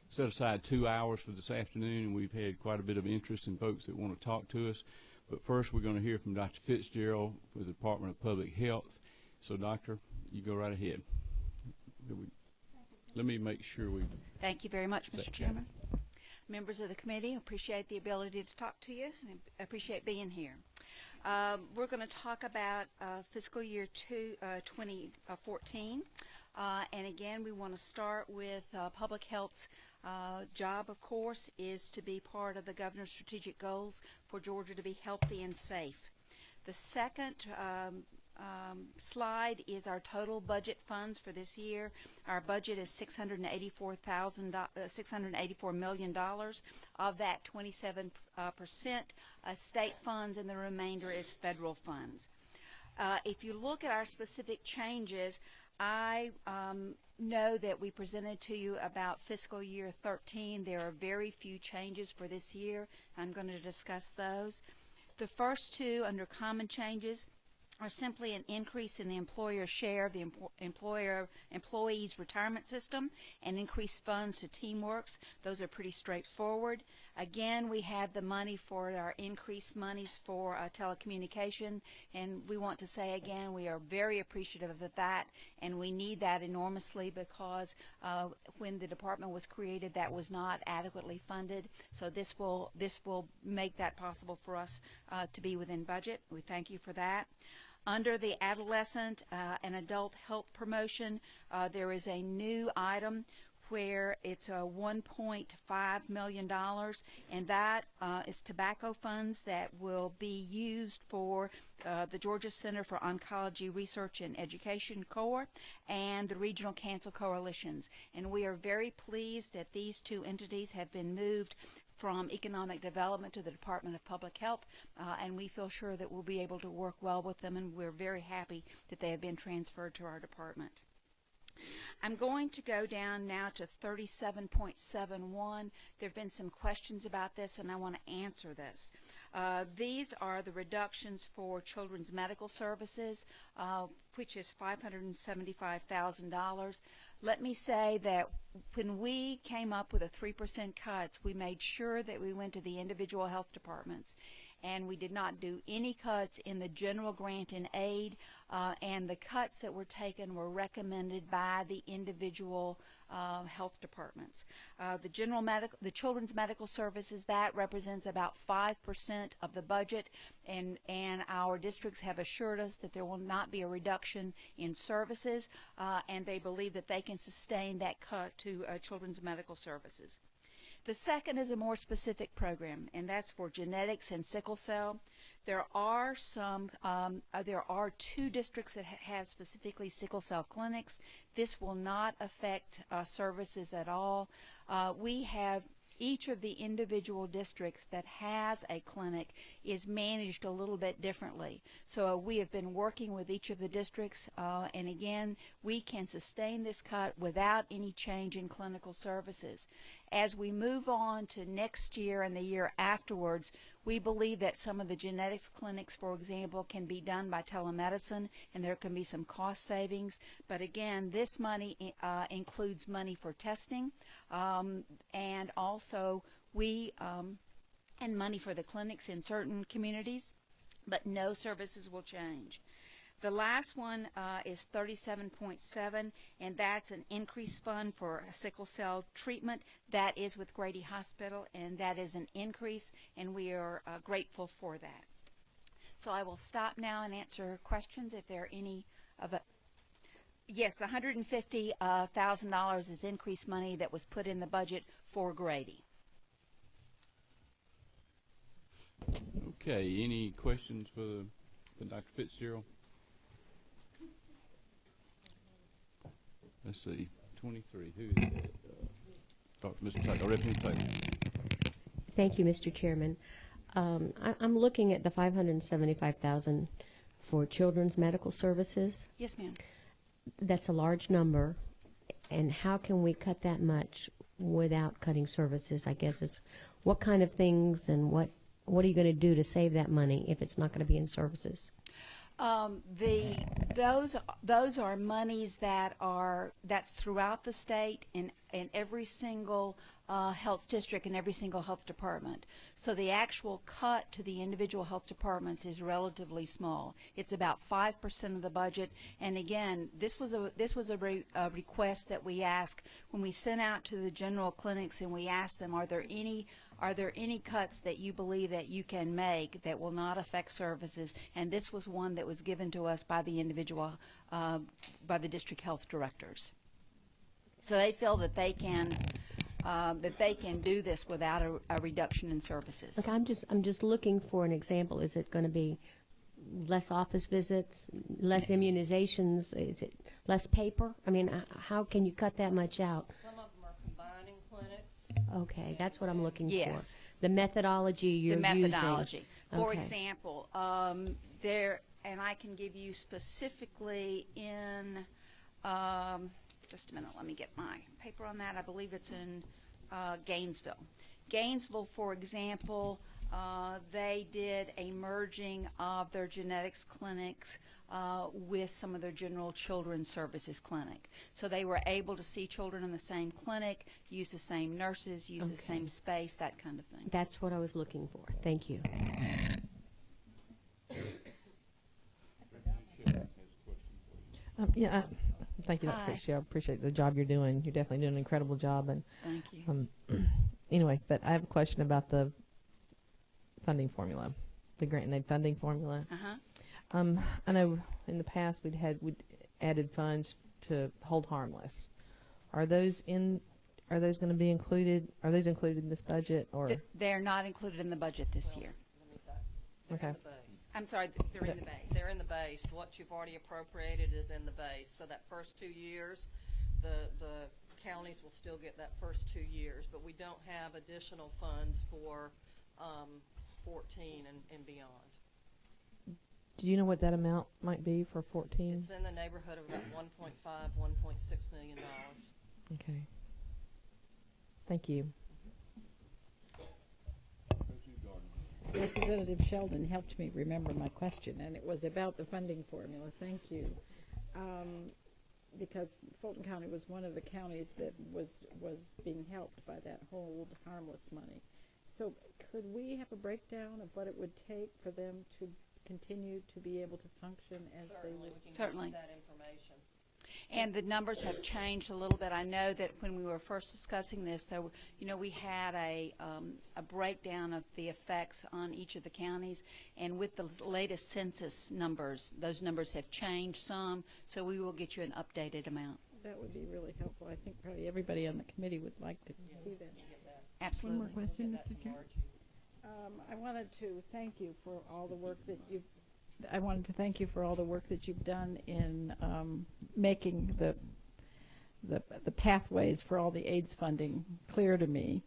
set aside 2 hours for this afternoon, and we've had quite a bit of interest in folks that want to talk to us. But first, we're going to hear from Dr. Fitzgerald with the Department of Public Health. So, Doctor, you go right ahead. Let me make sure we... Thank you very much, Mr. Chairman. Members of the committee, appreciate the ability to talk to you and appreciate being here. We're going to talk about fiscal year 2014. And again, we want to start with public health's job, of course, is to be part of the governor's strategic goals for Georgia to be healthy and safe. The second slide is our total budget funds for this year. Our budget is $684 million. Of that, 27% state funds, and the remainder is federal funds. If you look at our specific changes, I know that we presented to you about fiscal year 13. There are very few changes for this year. I'm going to discuss those. The first two, under common changes, are simply an increase in the employer's share of the employees' retirement system and increased funds to TeamWorks. Those are pretty straightforward. Again, we have the money for our increased monies for telecommunication, and we want to say again we are very appreciative of that, and we need that enormously because when the department was created, that was not adequately funded. So this will make that possible for us to be within budget. We thank you for that. Under the adolescent and adult health promotion, there is a new item where it's $1.5 million, and that is tobacco funds that will be used for the Georgia Center for Oncology Research and Education Corps and the Regional Cancer Coalitions. And we are very pleased that these two entities have been moved from economic development to the Department of Public Health, and we feel sure that we'll be able to work well with them, and we're very happy that they have been transferred to our department. I'm going to go down now to 37.71. There have been some questions about this, and I want to answer this. These are the reductions for children's medical services, which is $575,000. Let me say that when we came up with a 3% cuts, we made sure that we went to the individual health departments, and we did not do any cuts in the general grant and aid, and the cuts that were taken were recommended by the individual health departments. The children's medical services, that represents about 5% of the budget, and our districts have assured us that there will not be a reduction in services, and they believe that they can sustain that cut to children's medical services. The second is a more specific program, and that's for genetics and sickle cell. There are two districts that have specifically sickle cell clinics. This will not affect services at all. We have each of the individual districts that has a clinic is managed a little bit differently. So we have been working with each of the districts, and again, we can sustain this cut without any change in clinical services. As we move on to next year and the year afterwards, we believe that some of the genetics clinics, for example, can be done by telemedicine, and there can be some cost savings. But again, this money includes money for testing, and also and money for the clinics in certain communities, but no services will change. The last one is 37.7, and that's an increased fund for sickle cell treatment. That is with Grady Hospital, and that is an increase, and we are grateful for that. So I will stop now and answer questions if there are any of it. Yes, the $150,000 is increased money that was put in the budget for Grady. Okay, any questions for Dr. Fitzgerald? Let's see, 23. Who is that? Mr. Taylor, Representative Taylor. Thank you, Mr. Chairman. I'm looking at the $575,000 for children's medical services. Yes, ma'am. That's a large number, and how can we cut that much without cutting services? I guess is what kind of things and what are you going to do to save that money if it's not going to be in services? Those are monies that's throughout the state, and every single health district in every single health department. So the actual cut to the individual health departments is relatively small. It's about 5% of the budget. And again, this was a request that we asked when we sent out to the general clinics, and we asked them, are there any cuts that you believe that you can make that will not affect services? And this was one that was given to us by the individual, by the district health directors. So they feel that they can do this without a reduction in services. Look, I'm just looking for an example. Is it going to be less office visits, less immunizations? Is it less paper? I mean, how can you cut that much out? Some of them are combining clinics. Okay, that's what I'm looking Yes. for. The methodology you're using. The methodology. For Okay. example, and I can give you specifically in, just a minute, let me get my paper on that. I believe it's in Gainesville. Gainesville, for example, they did a merging of their genetics clinics with some of their general children's services clinic. So they were able to see children in the same clinic, use the same nurses, use the same space, that kind of thing. That's what I was looking for. Thank you. Thank you, Dr. Hi. Fitzgerald. I appreciate the job you're doing. You're definitely doing an incredible job. And Thank you. Anyway, but I have a question about the funding formula, the grant and aid funding formula. I know in the past we'd added funds to hold harmless. Are those going to be included? Are those included in this budget, or? They're not included in the budget this year. They're Okay. in the base. I'm sorry, they're in the base. They're in the base. What you've already appropriated is in the base. So that first 2 years, the counties will still get that first 2 years, but we don't have additional funds for 14 and beyond. Do you know what that amount might be for 14? It's in the neighborhood of about $1.5, $1.6 million. Okay. Thank you. Representative Sheldon helped me remember my question, and it was about the funding formula. Thank you. Because Fulton County was one of the counties that was being helped by that hold harmless money. So could we have a breakdown of what it would take for them to continue to be able to function as they would? We can Certainly. get that information. And the numbers have changed a little bit. I know that when we were first discussing this, there were, we had a breakdown of the effects on each of the counties, and with the latest census numbers, those numbers have changed some, so we will get you an updated amount. That would be really helpful. I think probably everybody on the committee would like to see that. Absolutely. One more question, Get that Mr. to Chair. Margie. I wanted to thank you for all the work that you've done in making the pathways for all the AIDS funding clear to me,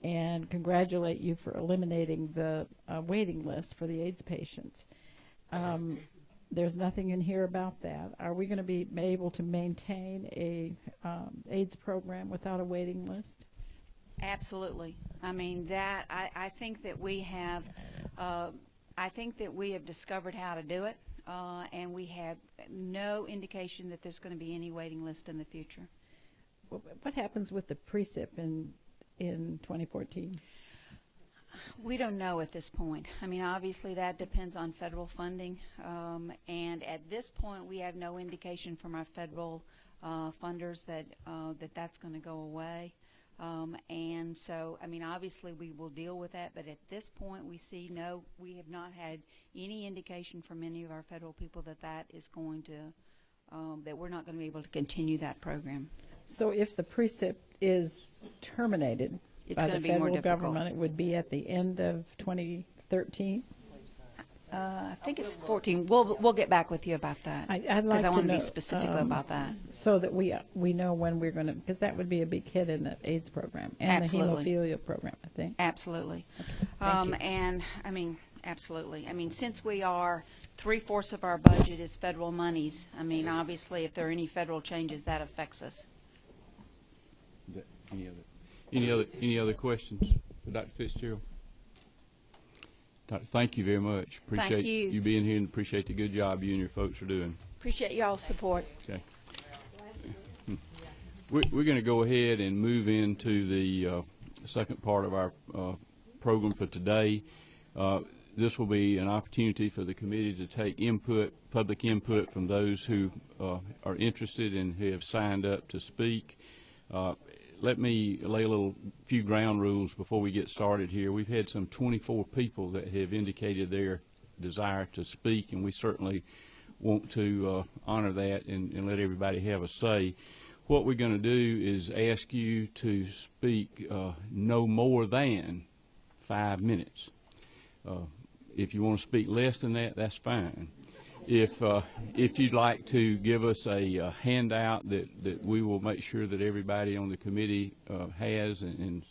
and congratulate you for eliminating the waiting list for the AIDS patients. There's nothing in here about that. Are we going to be able to maintain a AIDS program without a waiting list? Absolutely. I mean, I think that we have discovered how to do it, and we have no indication that there's going to be any waiting list in the future. What happens with the precip in 2014? We don't know at this point. I mean, obviously that depends on federal funding, and at this point we have no indication from our federal funders that that's going to go away. And so, I mean, obviously we will deal with that, but at this point we have not had any indication from any of our federal people that is going to, that we're not going to be able to continue that program. So if the precip is terminated by the federal government, it would be at the end of 2013? I think it's 14. We'll get back with you about that. I'd like because I to want to know, be specific about that. so that we know when we're going to, because that would be a big hit in the AIDS program and Absolutely. the hemophilia program, I think. Absolutely. Thank you. And I mean, absolutely. I mean, since we are 3/4 of our budget is federal monies, I mean, obviously, if there are any federal changes, that affects us. Any other questions for Dr. Fitzgerald? Doctor, thank you very much. Appreciate you. being here, and appreciate the good job you and your folks are doing. Appreciate y'all's support. Okay. We're going to go ahead and move into the second part of our program for today. This will be an opportunity for the committee to take input, public input from those who are interested and who have signed up to speak. Let me lay a few ground rules before we get started here. We've had some 24 people that have indicated their desire to speak, and we certainly want to honor that and let everybody have a say. What we're going to do is ask you to speak no more than 5 minutes. If you want to speak less than that, that's fine. If you'd like to give us a handout that we will make sure that everybody on the committee has and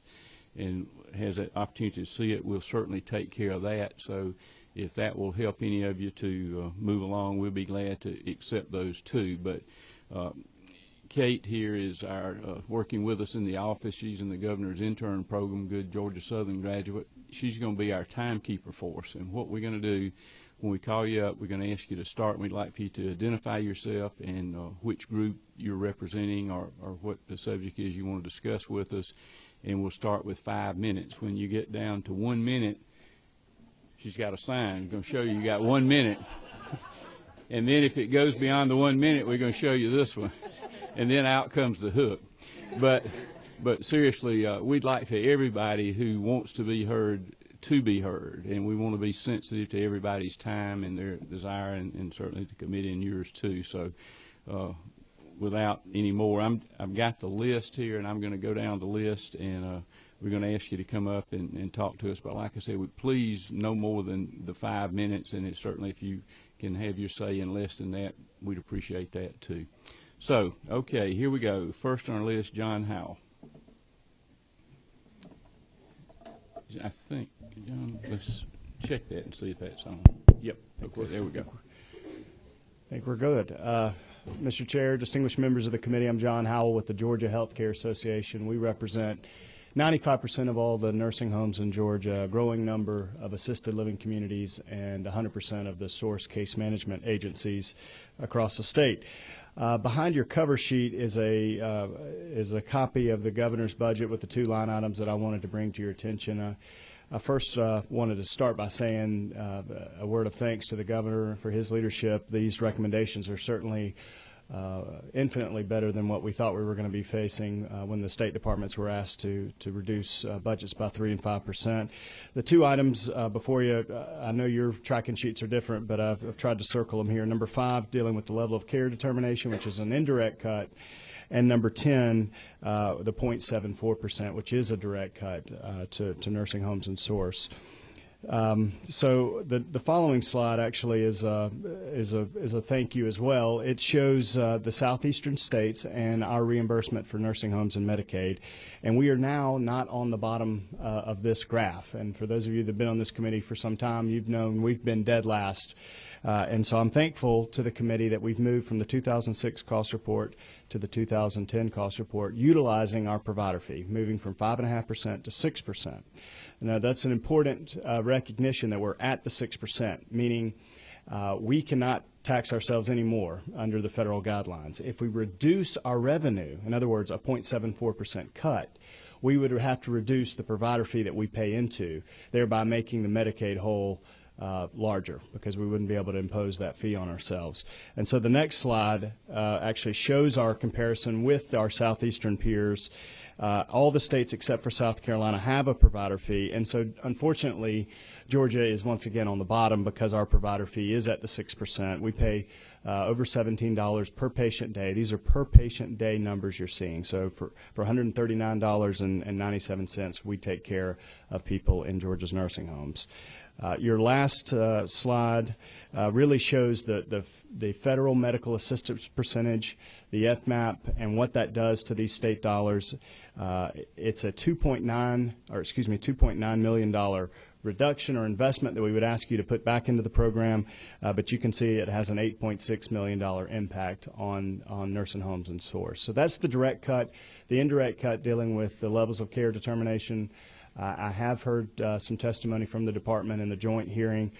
has an opportunity to see it, we'll certainly take care of that. So if that will help any of you to move along, we'll be glad to accept those too. But Kate here is our working with us in the office. She's in the governor's intern program, good Georgia Southern graduate. She's going to be our timekeeper for us. And what we're going to do when we call you up, we're going to ask you to start, and we'd like for you to identify yourself and which group you're representing or what the subject is you want to discuss with us. And we'll start with 5 minutes. When you get down to 1 minute, she's got a sign going to show you got 1 minute. And then if it goes beyond the 1 minute, we're going to show you this one. And then out comes the hook. But seriously, we'd like for everybody who wants to be heard, and we want to be sensitive to everybody's time and their desire, and certainly the committee and yours too. So without any more, I've got the list here, and I'm going to go down the list, and we're going to ask you to come up and talk to us. But like I said, please no more than the 5 minutes, and it's certainly if you can have your say in less than that, we'd appreciate that too. So, okay, here we go. First on our list, John Howell. I think, John, let's check that and see if that's on. Yep, okay, there we go. I think we're good. Mr. Chair, distinguished members of the committee, I'm John Howell with the Georgia Healthcare Association. We represent 95% of all the nursing homes in Georgia, a growing number of assisted living communities, and 100% of the source case management agencies across the state. Behind your cover sheet is a copy of the governor's budget with the 2 line items that I wanted to bring to your attention. I first wanted to start by saying a word of thanks to the governor for his leadership. These recommendations are certainly infinitely better than what we thought we were going to be facing when the state departments were asked to reduce budgets by 3% and 5%. The 2 items before you, I know your tracking sheets are different, but I've tried to circle them here. Number 5, dealing with the level of care determination, which is an indirect cut, and number 10, the 0.74%, which is a direct cut to nursing homes and source. So the following slide actually is a thank you as well. It shows the southeastern states and our reimbursement for nursing homes and Medicaid, and we are now not on the bottom of this graph. And for those of you that have been on this committee for some time, you've known we've been dead last. And so I'm thankful to the committee that we've moved from the 2006 cost report to the 2010 cost report, utilizing our provider fee, moving from 5.5% to 6%. Now, that's an important recognition that we're at the 6%, meaning we cannot tax ourselves anymore under the federal guidelines. If we reduce our revenue, in other words, a 0.74% cut, we would have to reduce the provider fee that we pay into, thereby making the Medicaid hole larger, because we wouldn't be able to impose that fee on ourselves. And so the next slide actually shows our comparison with our southeastern peers. All the states except for South Carolina have a provider fee, and so unfortunately Georgia is once again on the bottom because our provider fee is at the 6%. We pay over $17 per patient day. These are per patient day numbers you're seeing. So for $139.97, we take care of people in Georgia's nursing homes. Your last slide really shows the federal medical assistance percentage, the FMAP, and what that does to these state dollars. It's a $2.9 million reduction or investment that we would ask you to put back into the program, but you can see it has an $8.6 million impact on nursing homes and source. So that's the direct cut. The indirect cut dealing with the levels of care determination. I have heard some testimony from the department in the joint hearing.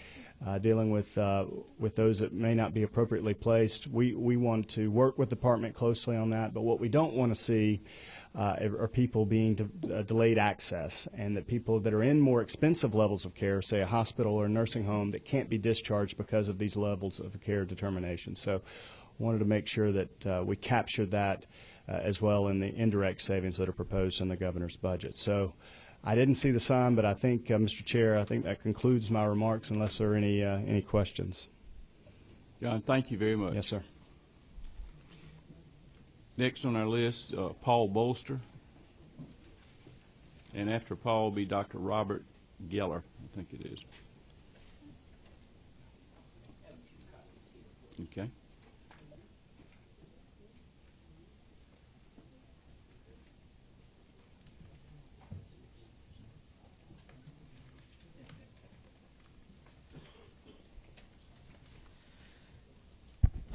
dealing with those that may not be appropriately placed. We want to work with the department closely on that, but what we don't want to see are people being delayed access, and that people that are in more expensive levels of care, say a hospital or a nursing home, that can't be discharged because of these levels of care determination. So wanted to make sure that we captured that as well in the indirect savings that are proposed in the governor's budget. So I didn't see the sign, but I think, Mr. Chair, I think that concludes my remarks unless there are any questions. John, thank you very much. Yes, sir. Next on our list, Paul Bolster. And after Paul will be Dr. Robert Geller, I think it is. Okay.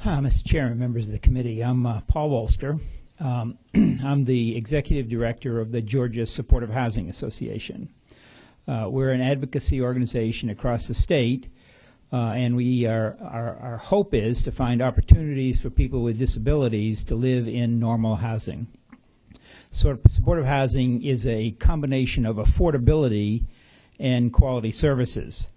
Mr. Chairman, members of the committee, I'm Paul Bolster. I'm the executive director of the Georgia Supportive Housing Association. We're an advocacy organization across the state, and our hope is to find opportunities for people with disabilities to live in normal housing. Supportive housing is a combination of affordability and quality services.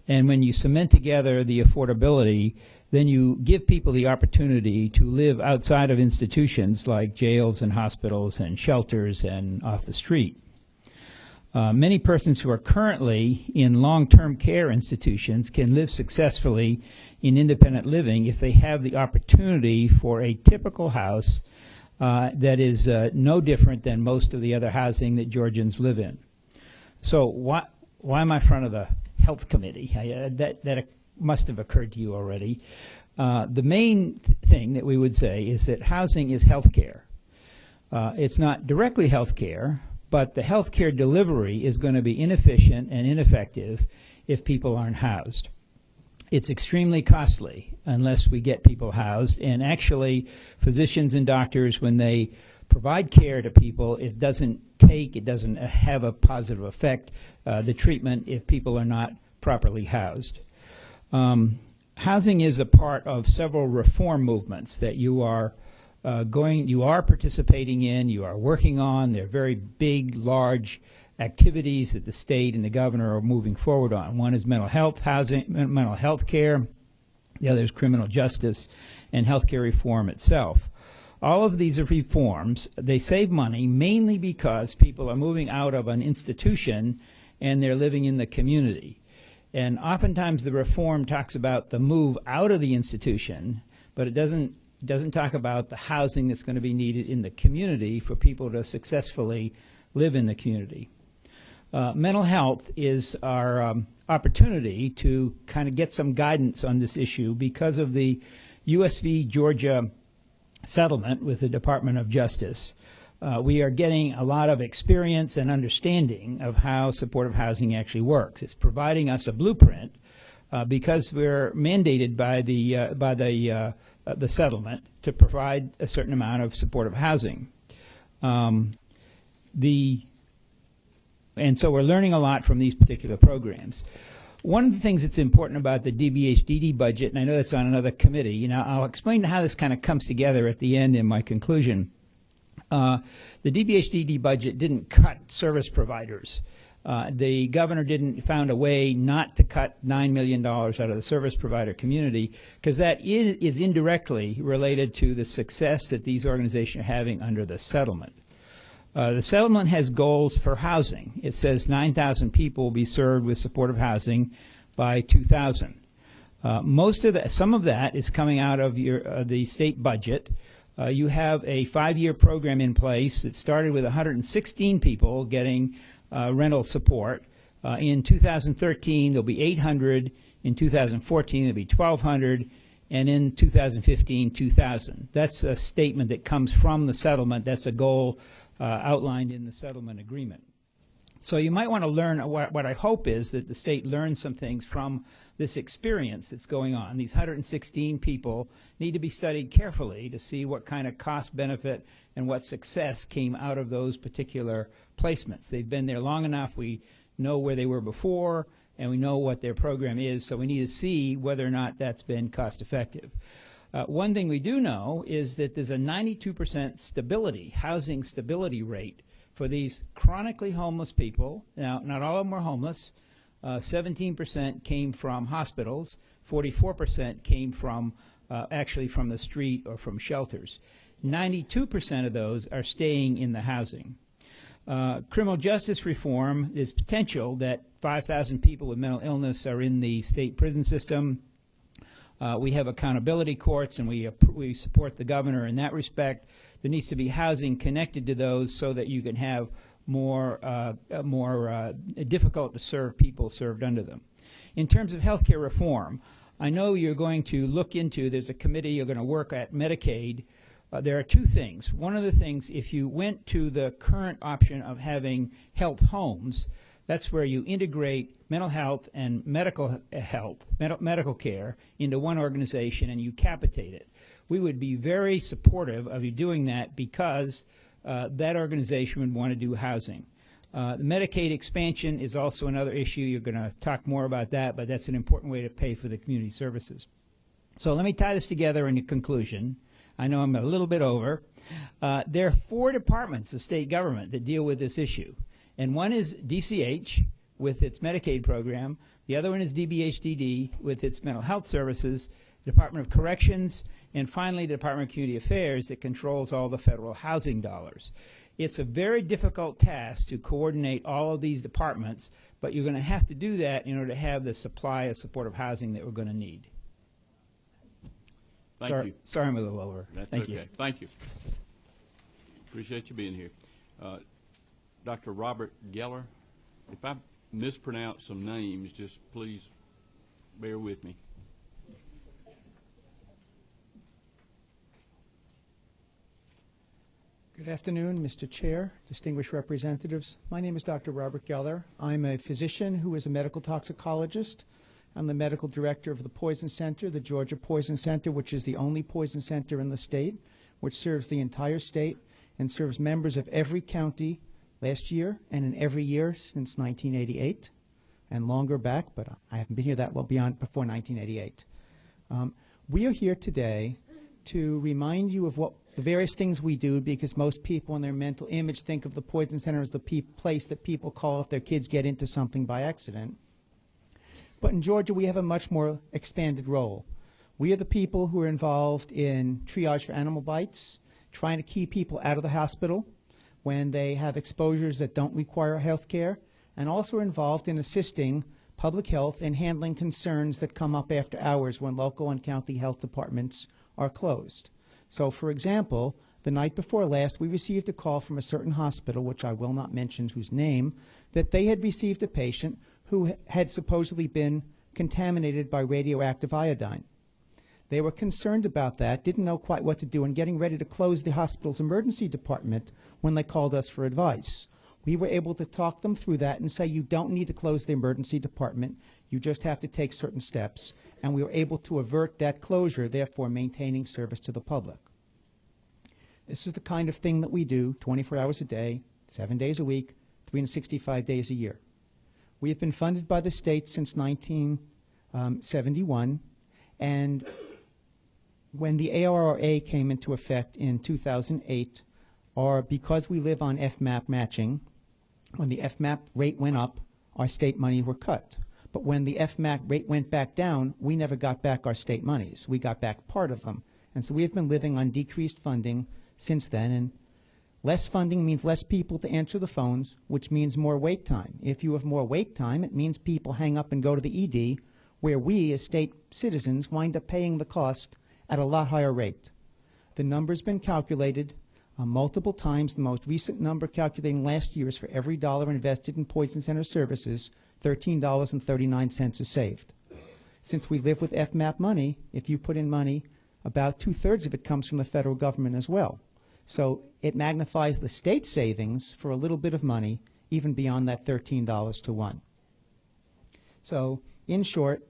And when you cement together the affordability, then you give people the opportunity to live outside of institutions like jails and hospitals and shelters and off the street. Many persons who are currently in long-term care institutions can live successfully in independent living if they have the opportunity for a typical house that is no different than most of the other housing that Georgians live in. So why am I in front of the Health Committee? That must have occurred to you already. The main thing that we would say is that housing is health care. It's not directly health care, but the health care delivery is going to be inefficient and ineffective if people aren't housed. It's extremely costly unless we get people housed, and actually physicians and doctors, when they provide care to people, it doesn't have a positive effect, the treatment, if people are not properly housed. Housing is a part of several reform movements that you are participating in, you are working on. They're very big, large activities that the state and the governor are moving forward on. One is mental health housing, mental health care. The other is criminal justice and healthcare reform itself. All of these are reforms. They save money mainly because people are moving out of an institution and they're living in the community. And oftentimes the reform talks about the move out of the institution, but it doesn't talk about the housing that's going to be needed in the community for people to successfully live in the community. Mental health is our opportunity to kind of get some guidance on this issue because of the U.S. v. Georgia settlement with the Department of Justice. We are getting a lot of experience and understanding of how supportive housing actually works. It's providing us a blueprint because we're mandated by the settlement to provide a certain amount of supportive housing. And so we're learning a lot from these particular programs. One of the things that's important about the DBHDD budget, and I know that's on another committee, I'll explain how this kind of comes together at the end in my conclusion. The DBHDD budget didn't cut service providers. The governor found a way not to cut $9 million out of the service provider community because that is indirectly related to the success that these organizations are having under the settlement. The settlement has goals for housing. It says 9,000 people will be served with supportive housing by 2000. Some of that is coming out of the state budget. You have a 5-year program in place that started with 116 people getting rental support. In 2013, there'll be 800. In 2014, there'll be 1,200. And in 2015, 2,000. That's a statement that comes from the settlement. That's a goal outlined in the settlement agreement. So you might want to learn, what I hope is that the state learns some things from this experience that's going on. These 116 people need to be studied carefully to see what kind of cost benefit and what success came out of those particular placements. They've been there long enough. We know where they were before, and we know what their program is, so we need to see whether or not that's been cost effective. One thing we do know is that there's a 92% stability, housing stability rate for these chronically homeless people. Now, not all of them were homeless. 17% came from hospitals. 44% came from actually from the street or from shelters. 92% of those are staying in the housing. Criminal justice reform is potential that 5,000 people with mental illness are in the state prison system. We have accountability courts, and we support the governor in that respect. There needs to be housing connected to those so that you can have more difficult to serve people served under them. In terms of health care reform, I know you're going to look into, there's a committee you're going to work at Medicaid. There are two things. One of the things, if you went to the current option of having health homes, that's where you integrate mental health and medical health, medical care into one organization and you capitate it. We would be very supportive of you doing that because that organization would want to do housing. The Medicaid expansion is also another issue. You're going to talk more about that, but that's an important way to pay for the community services. So let me tie this together in a conclusion. I know I'm a little bit over. There are 4 departments of state government that deal with this issue. And one is DCH with its Medicaid program. The other one is DBHDD with its mental health services, Department of Corrections, and finally the Department of Community Affairs that controls all the federal housing dollars. It's a very difficult task to coordinate all of these departments, but you're going to have to do that in order to have the supply of supportive housing that we're going to need. Thank you. Sorry I'm a little over. That's Thank okay. you. Thank you. Appreciate you being here. Dr. Robert Geller, if I mispronounce some names, just please bear with me. Good afternoon, Mr. Chair, distinguished representatives. My name is Dr. Robert Geller. I'm a physician who is a medical toxicologist. I'm the medical director of the Poison Center, the Georgia Poison Center, which is the only poison center in the state, which serves the entire state and serves members of every county last year and in every year since 1988 and longer back, but I haven't been here that long before 1988. We are here today to remind you of what the various things we do, because most people in their mental image think of the Poison Center as the place that people call if their kids get into something by accident. But in Georgia, we have a much more expanded role. We are the people who are involved in triage for animal bites, trying to keep people out of the hospital when they have exposures that don't require health care, and also involved in assisting public health in handling concerns that come up after hours when local and county health departments are closed. So, for example, the night before last, we received a call from a certain hospital, which I will not mention whose name, that they had received a patient who had supposedly been contaminated by radioactive iodine. They were concerned about that, didn't know quite what to do, and getting ready to close the hospital's emergency department when they called us for advice. We were able to talk them through that and say, you don't need to close the emergency department, you just have to take certain steps. And we were able to avert that closure, therefore maintaining service to the public. This is the kind of thing that we do 24 hours a day, 7 days a week, 365 days a year. We have been funded by the state since 1971, and when the ARRA came into effect in 2008, because we live on FMAP matching, when the FMAP rate went up, our state money were cut. But when the FMAP rate went back down, we never got back our state monies. We got back part of them. And so we have been living on decreased funding since then. And less funding means less people to answer the phones, which means more wait time. If you have more wait time, it means people hang up and go to the ED, where we as state citizens wind up paying the cost at a lot higher rate. The number's been calculated multiple times. The most recent number calculating last year is for every dollar invested in Poison Center services, $13.39 is saved. Since we live with FMAP money, if you put in money, about 2/3 of it comes from the federal government as well. So it magnifies the state savings for a little bit of money, even beyond that $13 to 1. So in short,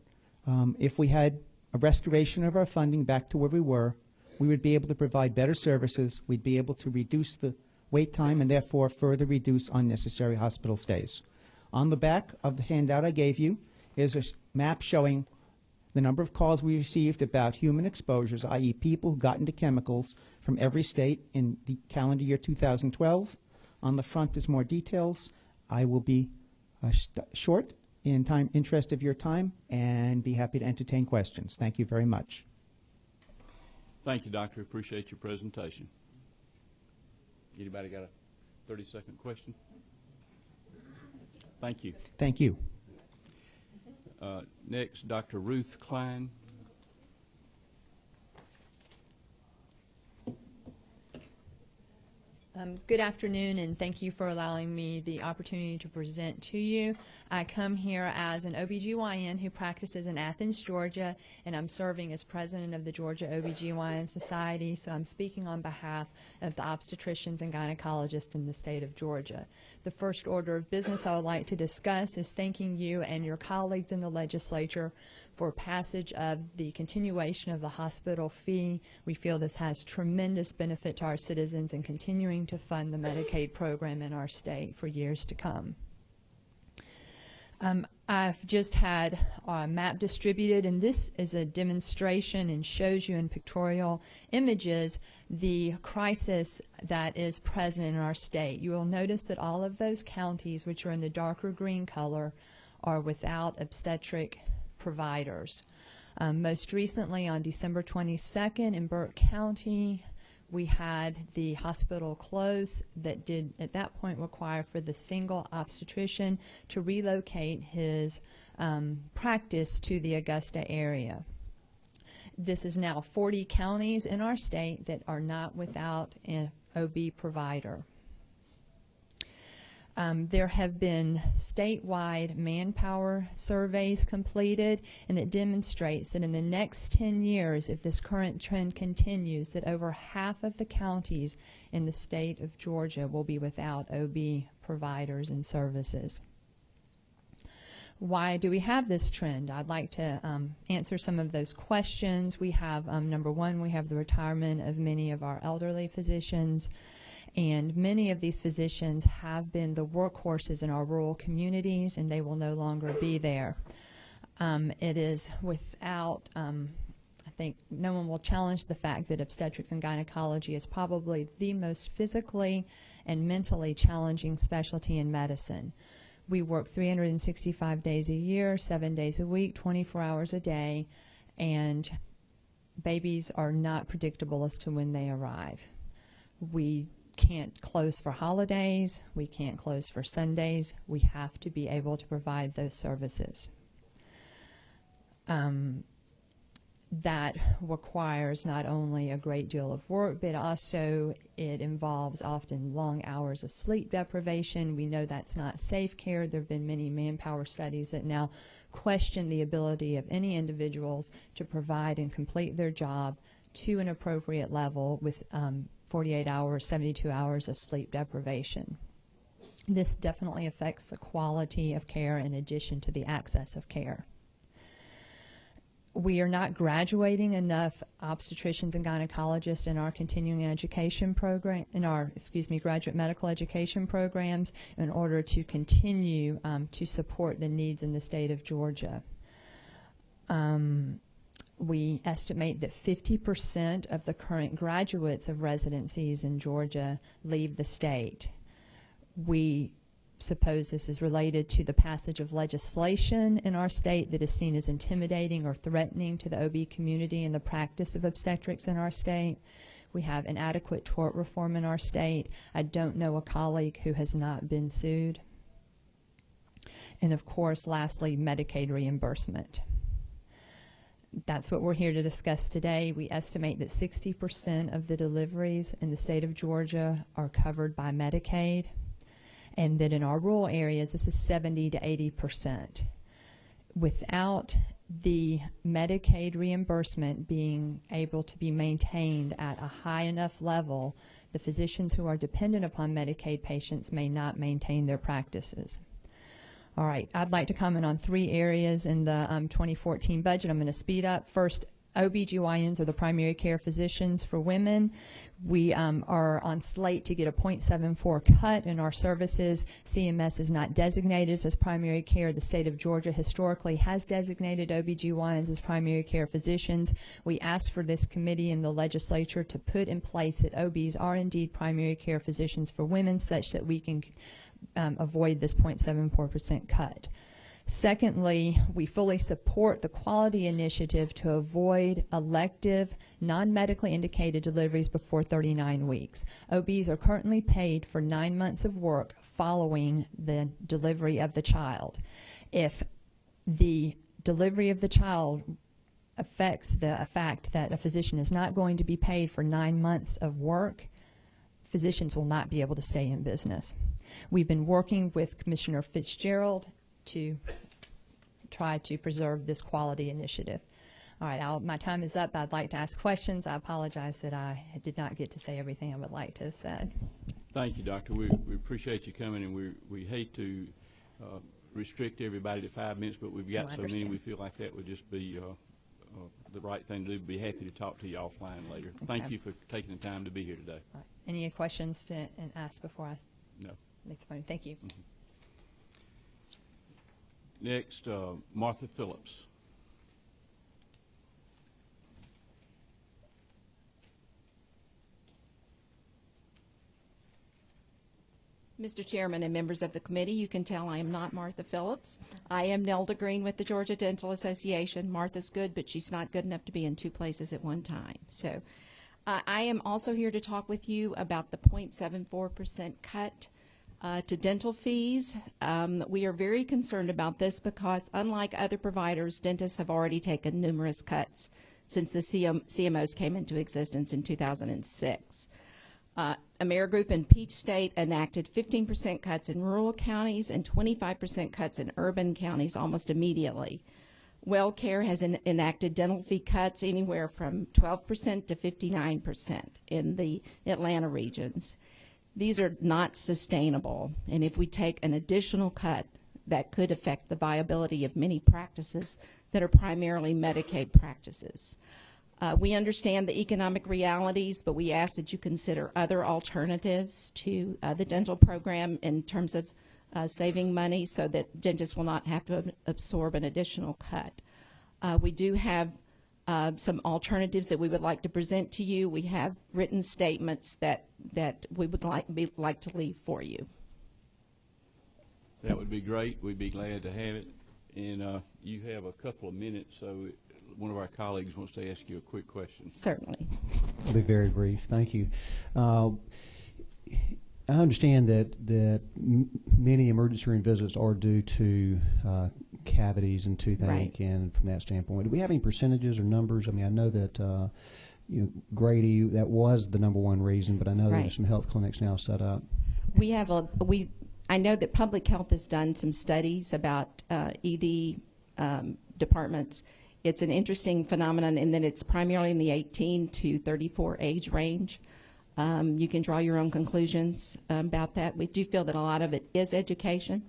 if we had a restoration of our funding back to where we were, we would be able to provide better services, we'd be able to reduce the wait time and therefore further reduce unnecessary hospital stays. On the back of the handout I gave you is a map showing the number of calls we received about human exposures, i.e. people who got into chemicals from every state in the calendar year 2012. On the front is more details. I will be short in interest of your time and be happy to entertain questions. Thank you very much. Thank you, Doctor. Appreciate your presentation. Anybody got a 30-second question? Thank you. Thank you. Next, Dr. Ruth Klein. Good afternoon, and thank you for allowing me the opportunity to present to you. I come here as an OBGYN who practices in Athens, Georgia, and I'm serving as president of the Georgia OBGYN Society, so I'm speaking on behalf of the obstetricians and gynecologists in the state of Georgia. The first order of business I would like to discuss is thanking you and your colleagues in the legislature for passage of the continuation of the hospital fee. We feel this has tremendous benefit to our citizens in continuing to fund the Medicaid program in our state for years to come. I've just had a map distributed, and this is a demonstration and shows you in pictorial images the crisis that is present in our state. You will notice that all of those counties, which are in the darker green color, are without obstetric providers. Most recently, on December 22nd in Burke County, we had the hospital close that did at that point require for the single obstetrician to relocate his practice to the Augusta area. This is now 40 counties in our state that are not without an OB provider. There have been statewide manpower surveys completed, and it demonstrates that in the next 10 years, if this current trend continues, that over half of the counties in the state of Georgia will be without OB providers and services. Why do we have this trend? I'd like to answer some of those questions. We have, number one, we have the retirement of many of our elderly physicians. And many of these physicians have been the workhorses in our rural communities, and they will no longer be there. It is without, I think no one will challenge the fact that obstetrics and gynecology is probably the most physically and mentally challenging specialty in medicine. We work 365 days a year, 7 days a week, 24 hours a day, and babies are not predictable as to when they arrive. We can't close for holidays, we can't close for Sundays, we have to be able to provide those services. That requires not only a great deal of work, but also it involves often long hours of sleep deprivation. We know that's not safe care. There have been many manpower studies that now question the ability of any individuals to provide and complete their job to an appropriate level with 48 hours, 72 hours of sleep deprivation. This definitely affects the quality of care in addition to the access of care. We are not graduating enough obstetricians and gynecologists in our continuing education program, in our, graduate medical education programs in order to continue to support the needs in the state of Georgia. We estimate that 50% of the current graduates of residencies in Georgia leave the state. We suppose this is related to the passage of legislation in our state that is seen as intimidating or threatening to the OB community and the practice of obstetrics in our state. We have inadequate tort reform in our state. I don't know a colleague who has not been sued. And of course, lastly, Medicaid reimbursement. That's what we're here to discuss today. We estimate that 60% of the deliveries in the state of Georgia are covered by Medicaid, and that in our rural areas, this is 70 to 80%. Without the Medicaid reimbursement being able to be maintained at a high enough level, the physicians who are dependent upon Medicaid patients may not maintain their practices. All right, I'd like to comment on 3 areas in the 2014 budget. I'm going to speed up. First, OBGYNs are the primary care physicians for women. We are on slate to get a 0.74 cut in our services. CMS is not designated as primary care. The state of Georgia historically has designated OBGYNs as primary care physicians. We asked for this committee in the legislature to put in place that OBs are indeed primary care physicians for women, such that we can avoid this 0.74% cut. Secondly, we fully support the quality initiative to avoid elective, non-medically indicated deliveries before 39 weeks. OBs are currently paid for 9 months of work following the delivery of the child. If the delivery of the child affects the fact that a physician is not going to be paid for 9 months of work, physicians will not be able to stay in business. We've been working with Commissioner Fitzgerald to try to preserve this quality initiative. All right, my time is up. I'd like to ask questions. I apologize that I did not get to say everything I would like to have said. Thank you, Doctor. We appreciate you coming, and we hate to restrict everybody to 5 minutes, but we've got so many, we feel like that would just be the right thing to do. Be happy to talk to you offline later. Okay. Thank you for taking the time to be here today. All right. Any questions to ask before I make the phone? Thank you. Mm-hmm. Next, Martha Phillips. Mr. Chairman and members of the committee, you can tell I am not Martha Phillips. I am Nelda Green with the Georgia Dental Association. Martha's good, but she's not good enough to be in 2 places at one time. So I am also here to talk with you about the 0.74% cut to dental fees. We are very concerned about this because, unlike other providers, dentists have already taken numerous cuts since the CMOs came into existence in 2006. AmeriGroup in Peach State enacted 15% cuts in rural counties and 25% cuts in urban counties almost immediately. WellCare has enacted dental fee cuts anywhere from 12% to 59% in the Atlanta regions. These are not sustainable, and if we take an additional cut, that could affect the viability of many practices that are primarily Medicaid practices. We understand the economic realities, but we ask that you consider other alternatives to the dental program in terms of saving money so that dentists will not have to absorb an additional cut. We do have some alternatives that we would like to present to you. We have written statements that we would like to leave for you. That would be great. We'd be glad to have it. And you have a couple of minutes, so one of our colleagues wants to ask you a quick question. Certainly. I'll be very brief. Thank you. I understand that many emergency room visits are due to cavities and toothache, right. And from that standpoint, do we have any percentages or numbers? I mean, I know that Grady, that was the #1 reason, but I know there's some health clinics now set up. We have I know that Public Health has done some studies about ED departments. It's an interesting phenomenon in that it's primarily in the 18 to 34 age range. You can draw your own conclusions about that. We do feel that a lot of it is education.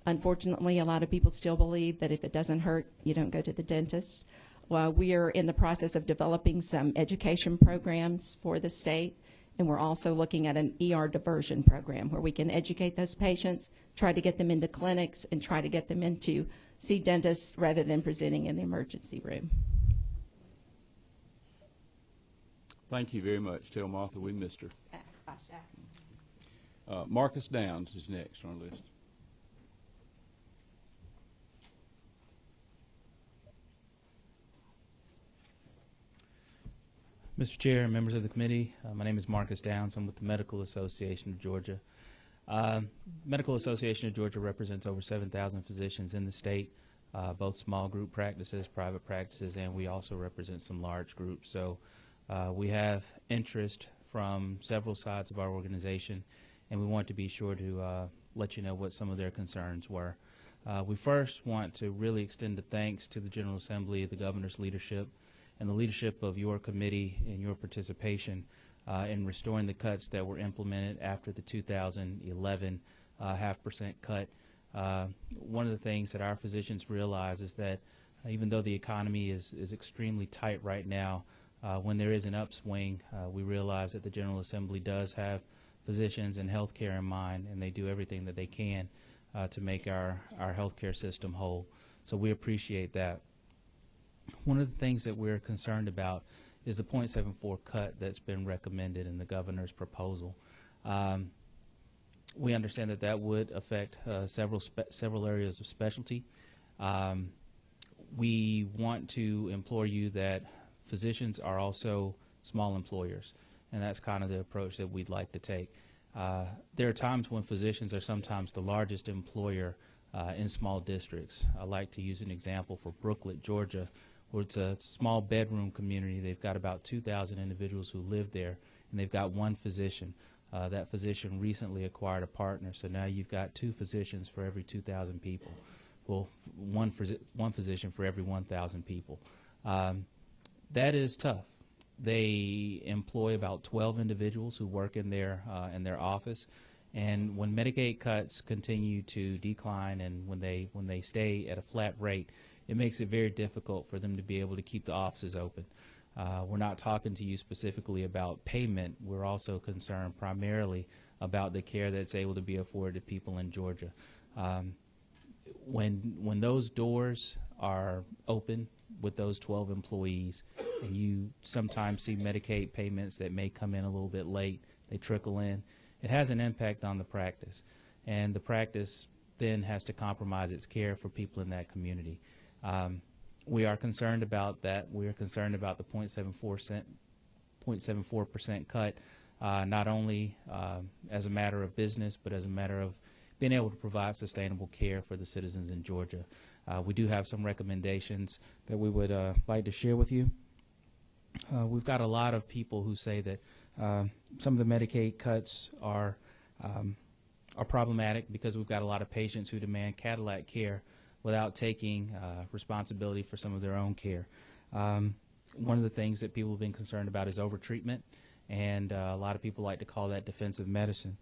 Unfortunately, a lot of people still believe that if it doesn't hurt, you don't go to the dentist. Well, we are in the process of developing some education programs for the state, and we're also looking at an ER diversion program where we can educate those patients, try to get them into clinics, and try to get them into see dentists rather than presenting in the emergency room. Thank you very much. Tell Martha we missed her. Marcus Downs is next on our list. Mr. Chair and members of the committee, my name is Marcus Downs. I'm with the Medical Association of Georgia. Medical Association of Georgia represents over 7,000 physicians in the state, both small group practices, private practices, and we also represent some large groups. So we have interest from several sides of our organization, and we want to be sure to let you know what some of their concerns were. We first want to really extend the thanks to the General Assembly, the governor's leadership, and the leadership of your committee and your participation in restoring the cuts that were implemented after the 2011 0.5% cut. One of the things that our physicians realize is that even though the economy is extremely tight right now, when there is an upswing, we realize that the General Assembly does have physicians and healthcare in mind, and they do everything that they can to make our healthcare system whole. So we appreciate that. One of the things that we're concerned about is the 0.74 cut that's been recommended in the governor's proposal. We understand that that would affect several areas of specialty. We want to implore you that physicians are also small employers, and that's kind of the approach that we'd like to take. There are times when physicians are sometimes the largest employer in small districts. I like to use an example for Brooklet, Georgia, where it's a small bedroom community. They've got about 2,000 individuals who live there, and they've got one physician. That physician recently acquired a partner, so now you've got 2 physicians for every 2,000 people. Well, one physician for every 1,000 people. That is tough. They employ about 12 individuals who work in their office, and when Medicaid cuts continue to decline and when they stay at a flat rate, it makes it very difficult for them to be able to keep the offices open. We're not talking to you specifically about payment. We're also concerned primarily about the care that's able to be afforded to people in Georgia. When those doors are open with those 12 employees, and you sometimes see Medicaid payments that may come in a little bit late, they trickle in, it has an impact on the practice. And the practice then has to compromise its care for people in that community. We are concerned about that. We are concerned about the 0.74% cut, not only as a matter of business, but as a matter of being able to provide sustainable care for the citizens in Georgia. We do have some recommendations that we would like to share with you. We've got a lot of people who say that some of the Medicaid cuts are problematic because we've got a lot of patients who demand Cadillac care without taking responsibility for some of their own care. One of the things that people have been concerned about is overtreatment, and a lot of people like to call that defensive medicine.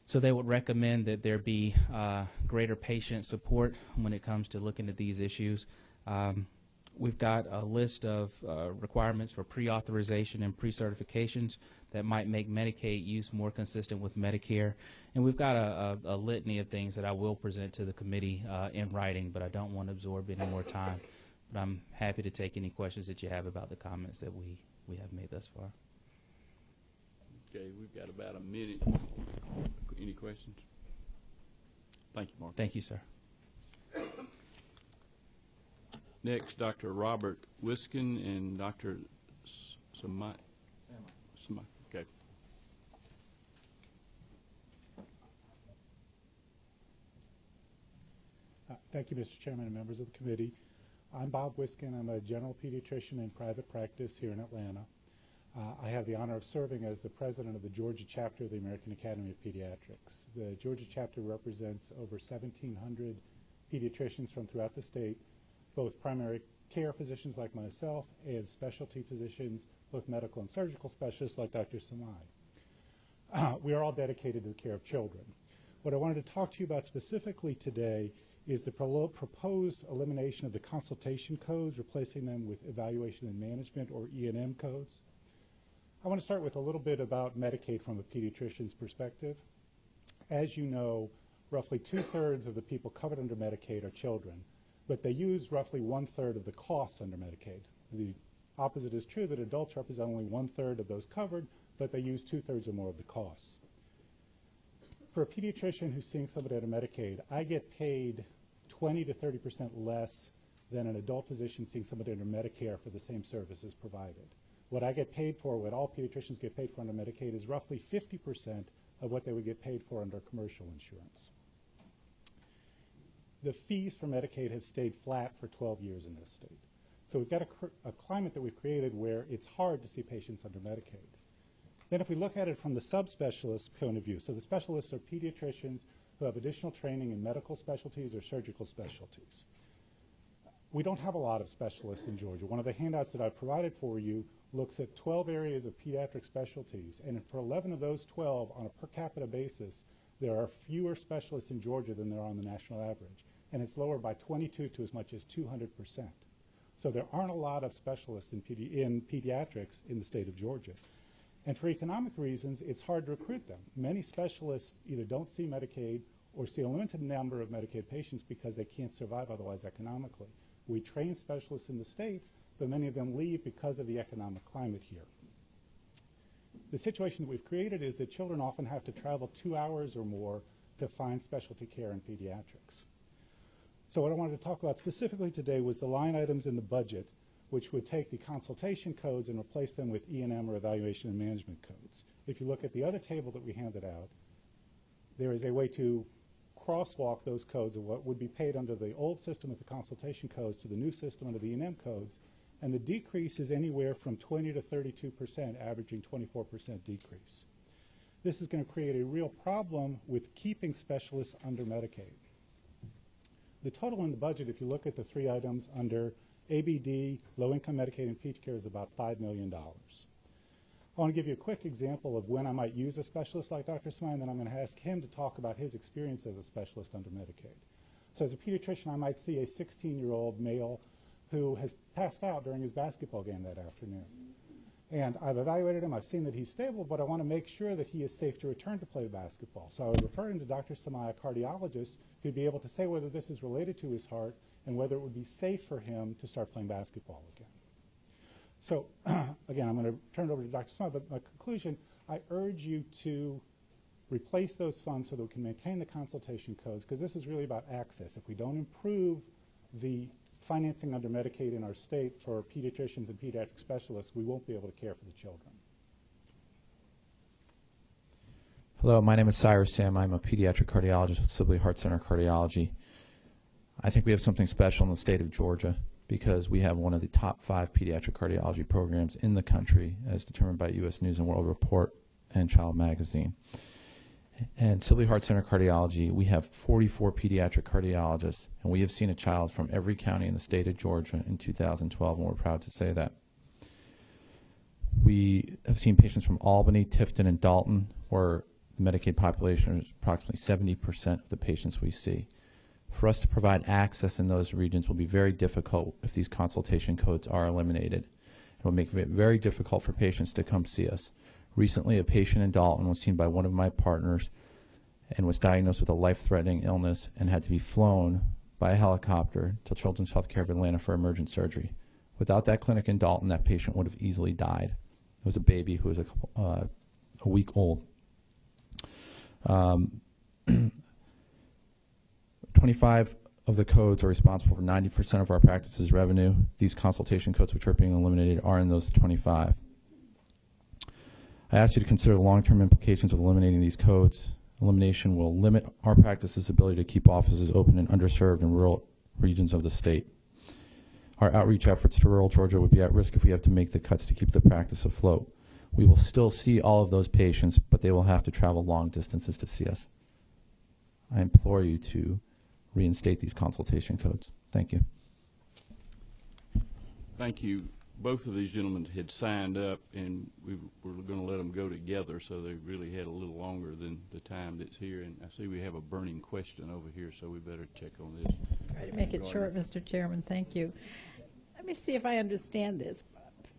So they would recommend that there be greater patient support when it comes to looking at these issues. We've got a list of requirements for pre-authorization and pre-certifications that might make Medicaid use more consistent with Medicare. And we've got a litany of things that I will present to the committee in writing, but I don't want to absorb any more time. But I'm happy to take any questions that you have about the comments that we have made thus far. Okay, we've got about a minute. Any questions? Thank you, Mark. Thank you, sir. Next, Dr. Robert Wiskin and Dr. Samai. Okay. Thank you, Mr. Chairman and members of the committee. I'm Bob Wiskin. I'm a general pediatrician in private practice here in Atlanta. I have the honor of serving as the president of the Georgia chapter of the American Academy of Pediatrics. The Georgia chapter represents over 1,700 pediatricians from throughout the state, both primary care physicians like myself and specialty physicians, both medical and surgical specialists like Dr. Samai. We are all dedicated to the care of children. What I wanted to talk to you about specifically today is the proposed elimination of the consultation codes, replacing them with evaluation and management, or E&M codes. I want to start with a little bit about Medicaid from a pediatrician's perspective. As you know, roughly 2/3 of the people covered under Medicaid are children, but they use roughly 1/3 of the costs under Medicaid. The opposite is true, that adults represent only 1/3 of those covered, but they use 2/3 or more of the costs. For a pediatrician who's seeing somebody under Medicaid, I get paid 20 to 30% less than an adult physician seeing somebody under Medicare for the same services provided. What I get paid for, what all pediatricians get paid for under Medicaid, is roughly 50% of what they would get paid for under commercial insurance. The fees for Medicaid have stayed flat for 12 years in this state. So we've got a climate that we've created where it's hard to see patients under Medicaid. Then if we look at it from the subspecialist point of view, so the specialists are pediatricians who have additional training in medical specialties or surgical specialties. We don't have a lot of specialists in Georgia. One of the handouts that I've provided for you looks at 12 areas of pediatric specialties, and for 11 of those 12, on a per capita basis, there are fewer specialists in Georgia than there are on the national average. and it's lower by 22 to as much as 200%. So there aren't a lot of specialists in pediatrics in the state of Georgia. And for economic reasons, it's hard to recruit them. Many specialists either don't see Medicaid or see a limited number of Medicaid patients because they can't survive otherwise economically. We train specialists in the state, but many of them leave because of the economic climate here. The situation that we've created is that children often have to travel 2 hours or more to find specialty care in pediatrics. So what I wanted to talk about specifically today was the line items in the budget which would take the consultation codes and replace them with E&M or evaluation and management codes. If you look at the other table that we handed out, there is a way to crosswalk those codes of what would be paid under the old system with the consultation codes to the new system under the E&M codes, and the decrease is anywhere from 20 to 32%, averaging 24% decrease. This is going to create a real problem with keeping specialists under Medicaid. The total in the budget, if you look at the three items under ABD, low-income Medicaid, and peach care, is about $5 million. I want to give you a quick example of when I might use a specialist like Dr. Smine, then I'm going to ask him to talk about his experience as a specialist under Medicaid. So as a pediatrician, I might see a 16-year-old male who has passed out during his basketball game that afternoon. And I've evaluated him, I've seen that he's stable, but I want to make sure that he is safe to return to play basketball. So I would refer him to Dr. Samai, a cardiologist, who'd be able to say whether this is related to his heart and whether it would be safe for him to start playing basketball again. So again, I'm going to turn it over to Dr. Samai, but my conclusion, I urge you to replace those funds so that we can maintain the consultation codes, because this is really about access. If we don't improve the financing under Medicaid in our state for pediatricians and pediatric specialists, we won't be able to care for the children. Hello, my name is Cyrus Sam. I'm a pediatric cardiologist with Sibley Heart Center Cardiology. I think we have something special in the state of Georgia because we have one of the top 5 pediatric cardiology programs in the country as determined by U.S. News & World Report and Child Magazine. And Sibley Heart Center Cardiology, we have 44 pediatric cardiologists, and we have seen a child from every county in the state of Georgia in 2012, and we're proud to say that. We have seen patients from Albany, Tifton, and Dalton, where the Medicaid population is approximately 70% of the patients we see. For us to provide access in those regions will be very difficult if these consultation codes are eliminated. It will make it very difficult for patients to come see us. Recently, a patient in Dalton was seen by one of my partners and was diagnosed with a life-threatening illness and had to be flown by a helicopter to Children's Healthcare of Atlanta for emergent surgery. Without that clinic in Dalton, that patient would have easily died. It was a baby who was a week old. 25 of the codes are responsible for 90% of our practice's revenue. These consultation codes, which are being eliminated, are in those 25. I ask you to consider the long-term implications of eliminating these codes. Elimination will limit our practice's ability to keep offices open in underserved and rural regions of the state. Our outreach efforts to rural Georgia would be at risk if we have to make the cuts to keep the practice afloat. We will still see all of those patients, but they will have to travel long distances to see us. I implore you to reinstate these consultation codes. Thank you. Thank you. Both of these gentlemen had signed up, and we were going to let them go together, so they really had a little longer than the time that's here. And I see we have a burning question over here, so we better check on this. Try to make it short, Mr. Chairman. Thank you. Let me see if I understand this.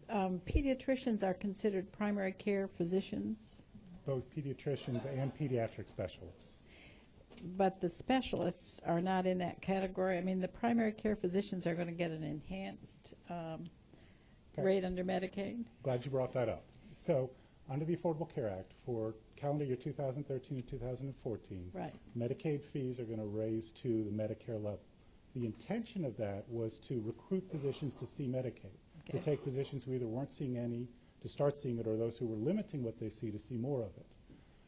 Pediatricians are considered primary care physicians? Both pediatricians and pediatric specialists. But the specialists are not in that category. I mean, the primary care physicians are going to get an enhanced rate under Medicaid? Glad you brought that up. So under the Affordable Care Act for calendar year 2013 and 2014, right, Medicaid fees are going to raise to the Medicare level. The intention of that was to recruit physicians to see Medicaid, to take physicians who either weren't seeing any to start seeing it, or those who were limiting what they see to see more of it.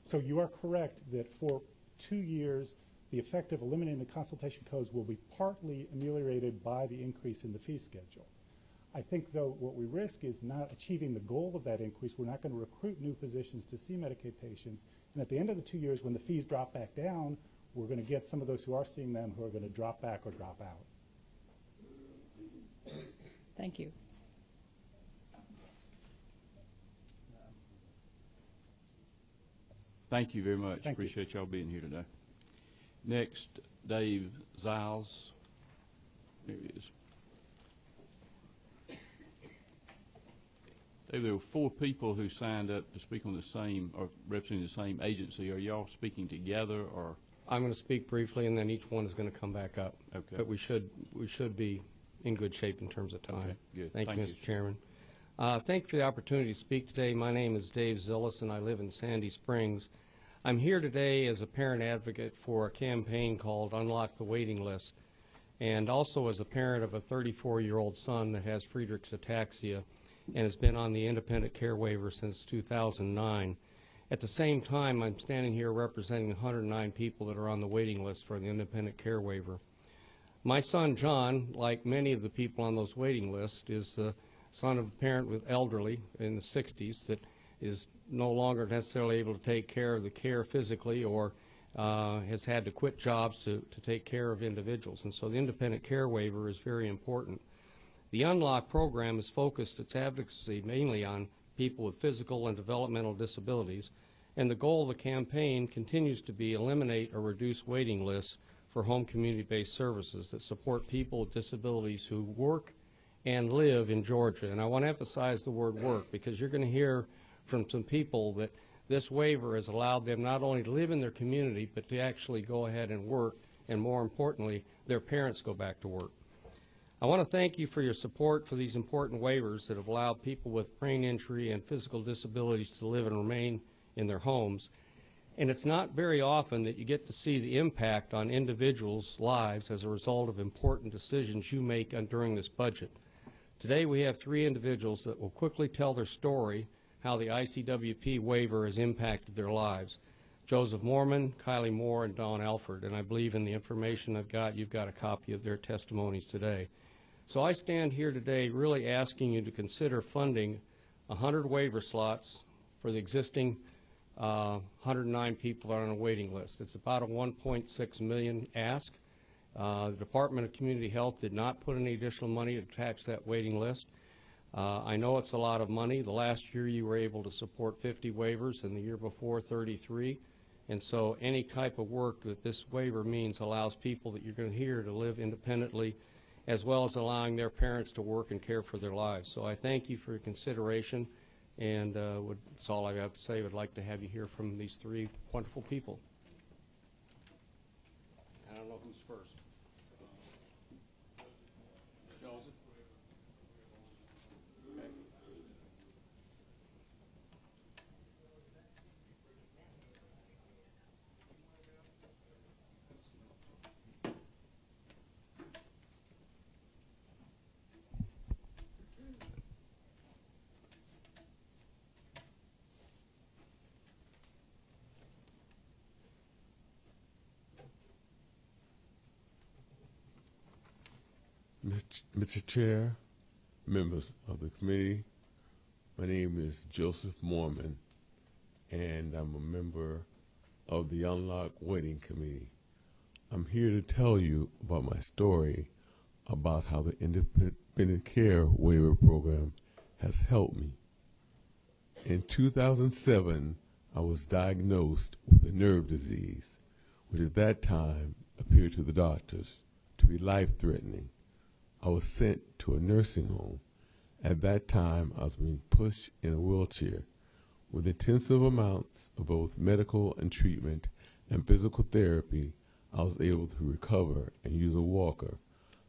So you are correct that for 2 years, the effect of eliminating the consultation codes will be partly ameliorated by the increase in the fee schedule. I think, though, what we risk is not achieving the goal of that increase. We're not going to recruit new physicians to see Medicaid patients. And at the end of the 2 years, when the fees drop back down, we're going to get some of those who are seeing them who are going to drop back or drop out. Thank you. Thank you very much. Appreciate y'all being here today. Next, Dave Ziles. There he is. Dave, there were 4 people who signed up to speak on the same, or representing the same agency. Are y'all speaking together, or? I'm going to speak briefly, and then each one is going to come back up. Okay. But we should be in good shape in terms of time. Okay, good. Thank you, Mr. Chairman. Thank you for the opportunity to speak today. My name is Dave Zillis, and I live in Sandy Springs. I'm here today as a parent advocate for a campaign called Unlock the Waiting List, and also as a parent of a 34-year-old son that has Friedreich's ataxia and has been on the independent care waiver since 2009. At the same time, I'm standing here representing 109 people that are on the waiting list for the independent care waiver. My son, John, like many of the people on those waiting lists, is the son of a parent with elderly in the 60s that is no longer necessarily able to take care of the care physically, or has had to quit jobs to take care of individuals. And so the independent care waiver is very important. The Unlock program is focused its advocacy mainly on people with physical and developmental disabilities, and the goal of the campaign continues to be eliminate or reduce waiting lists for home community-based services that support people with disabilities who work and live in Georgia. And I want to emphasize the word work, because you're going to hear from some people that this waiver has allowed them not only to live in their community, but to actually go ahead and work, and more importantly, their parents go back to work. I want to thank you for your support for these important waivers that have allowed people with brain injury and physical disabilities to live and remain in their homes. And it's not very often that you get to see the impact on individuals' lives as a result of important decisions you make during this budget. Today we have 3 individuals that will quickly tell their story, how the ICWP waiver has impacted their lives. Joseph Mormon, Kylie Moore, and Dawn Alford. And I believe in the information I've got, you've got a copy of their testimonies today. So I stand here today really asking you to consider funding 100 waiver slots for the existing 109 people that are on a waiting list. It's about a $1.6 million ask. The Department of Community Health did not put any additional money to attach that waiting list. I know it's a lot of money. The last year you were able to support 50 waivers, and the year before 33. And so any type of work that this waiver means allows people that you're going to hear to live independently, as well as allowing their parents to work and care for their lives. So I thank you for your consideration, and that's all I have to say. I would like to have you hear from these 3 wonderful people. I don't know who's first. Joseph? Okay. Mr. Chair, members of the committee, my name is Joseph Mormon, and I'm a member of the Unlock Waiting Committee. I'm here to tell you about my story about how the Independent Care Waiver Program has helped me. In 2007, I was diagnosed with a nerve disease, which at that time appeared to the doctors to be life-threatening. I was sent to a nursing home. At that time, I was being pushed in a wheelchair. With intensive amounts of both medical and treatment and physical therapy, I was able to recover and use a walker.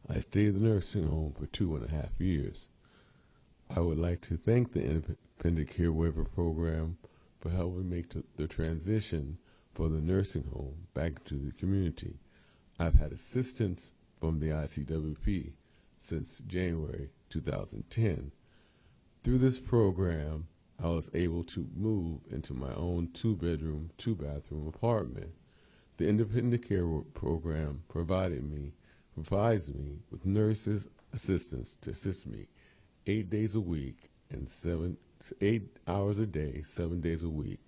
I stayed in the nursing home for 2.5 years. I would like to thank the Independent Care Waiver Program for helping make the transition for the nursing home back into the community. I've had assistance from the ICWP since January 2010. Through this program, I was able to move into my own 2-bedroom, 2-bathroom apartment. The Independent Care Program provides me with nurses assistants to assist me 8 days a week and 8 hours a day, 7 days a week.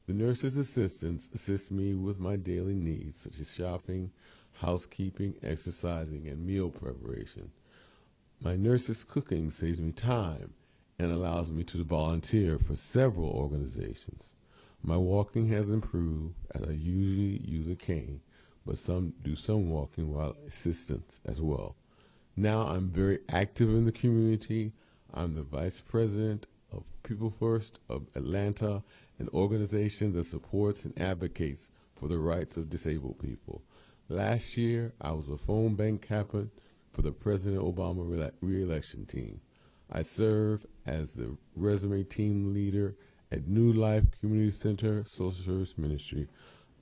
The nurses assistants assist me with my daily needs, such as shopping, housekeeping, exercising, and meal preparation. My nurse's cooking saves me time and allows me to volunteer for several organizations. My walking has improved as I usually use a cane, but some do some walking while assistance as well. Now I'm very active in the community. I'm the vice president of People First of Atlanta, an organization that supports and advocates for the rights of disabled people. Last year, I was a phone bank captain for the President Obama re-election team. I serve as the resume team leader at New Life Community Center Social Service Ministry.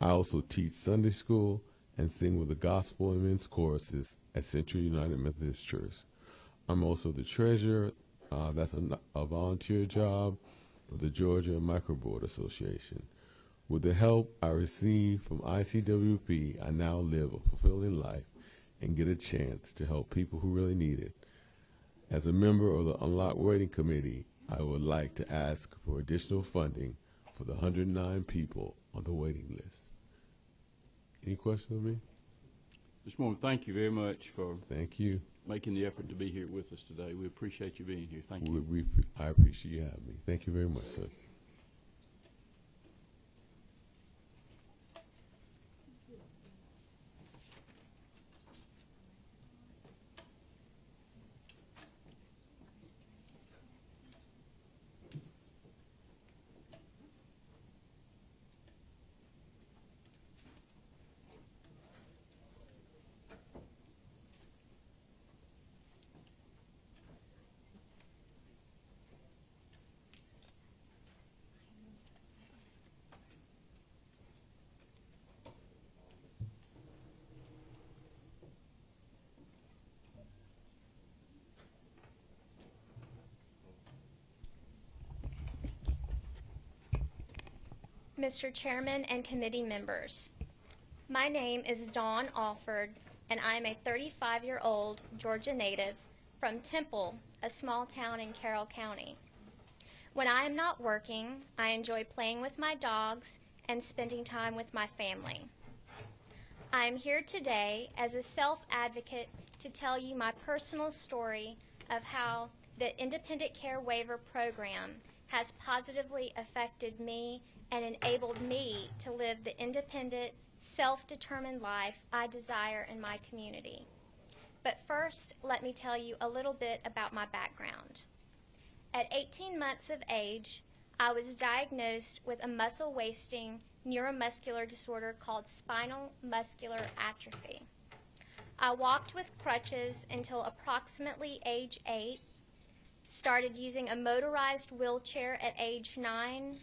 I also teach Sunday school and sing with the gospel and men's choruses at Central United Methodist Church. I'm also the treasurer. That's a volunteer job for the Georgia Microboard Association. With the help I receive from ICWP, I now live a fulfilling life and get a chance to help people who really need it. As a member of the Unlocked Waiting Committee, I would like to ask for additional funding for the 109 people on the waiting list. Any questions of me? Just want to thank you very much for making the effort to be here with us today. We appreciate you being here. Thank you. I appreciate you having me. Thank you very much, sir. Mr. Chairman and committee members, my name is Dawn Alford, and I am a 35-year-old Georgia native from Temple, a small town in Carroll County. When I am not working, I enjoy playing with my dogs and spending time with my family. I am here today as a self-advocate to tell you my personal story of how the Independent Care Waiver Program has positively affected me and enabled me to live the independent, self-determined life I desire in my community. But first, let me tell you a little bit about my background. At 18 months of age, I was diagnosed with a muscle-wasting neuromuscular disorder called spinal muscular atrophy. I walked with crutches until approximately age 8, started using a motorized wheelchair at age 9,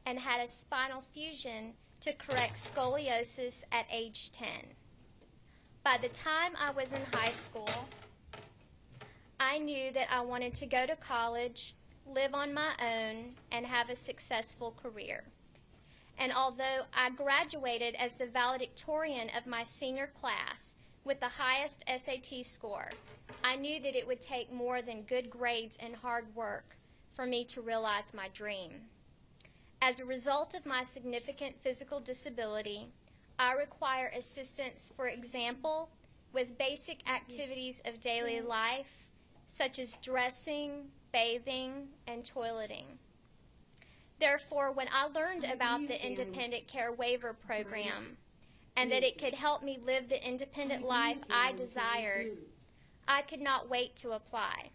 and had a spinal fusion to correct scoliosis at age 10. By the time I was in high school, I knew that I wanted to go to college, live on my own, and have a successful career. And although I graduated as the valedictorian of my senior class with the highest SAT score, I knew that it would take more than good grades and hard work for me to realize my dream. As a result of my significant physical disability, I require assistance, for example, with basic activities of daily life, such as dressing, bathing, and toileting. Therefore, when I learned about the Independent Care Waiver Program and that it could help me live the independent life I desired, I could not wait to apply.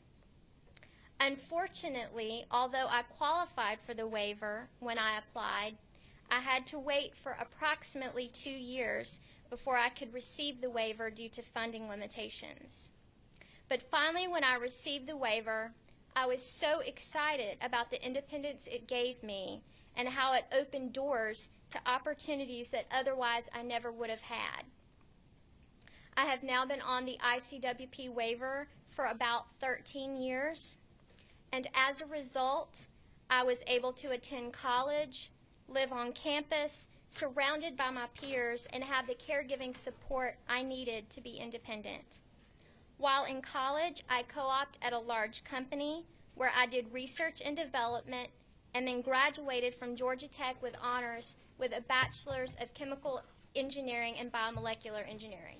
Unfortunately, although I qualified for the waiver when I applied, I had to wait for approximately 2 years before I could receive the waiver due to funding limitations. But finally, when I received the waiver, I was so excited about the independence it gave me and how it opened doors to opportunities that otherwise I never would have had. I have now been on the ICWP waiver for about 13 years, and as a result, I was able to attend college, live on campus, surrounded by my peers, and have the caregiving support I needed to be independent. While in college, I co-opted at a large company where I did research and development and then graduated from Georgia Tech with honors with a bachelor's of chemical engineering and biomolecular engineering.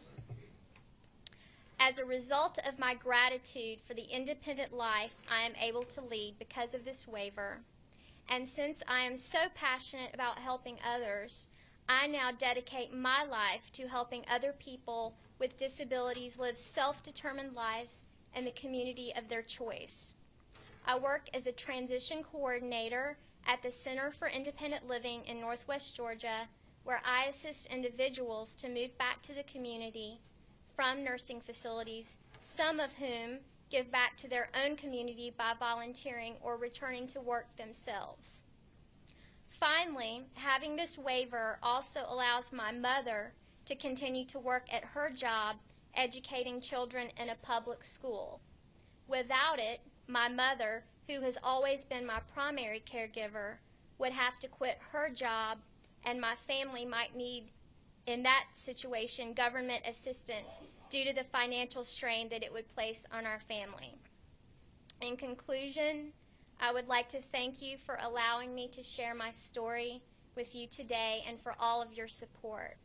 As a result of my gratitude for the independent life I am able to lead because of this waiver, and since I am so passionate about helping others, I now dedicate my life to helping other people with disabilities live self-determined lives in the community of their choice. I work as a transition coordinator at the Center for Independent Living in Northwest Georgia, where I assist individuals to move back to the community from nursing facilities, some of whom give back to their own community by volunteering or returning to work themselves. Finally, having this waiver also allows my mother to continue to work at her job educating children in a public school. Without it, my mother, who has always been my primary caregiver, would have to quit her job, and my family might need, in that situation, government assistance due to the financial strain that it would place on our family. In conclusion, I would like to thank you for allowing me to share my story with you today and for all of your support.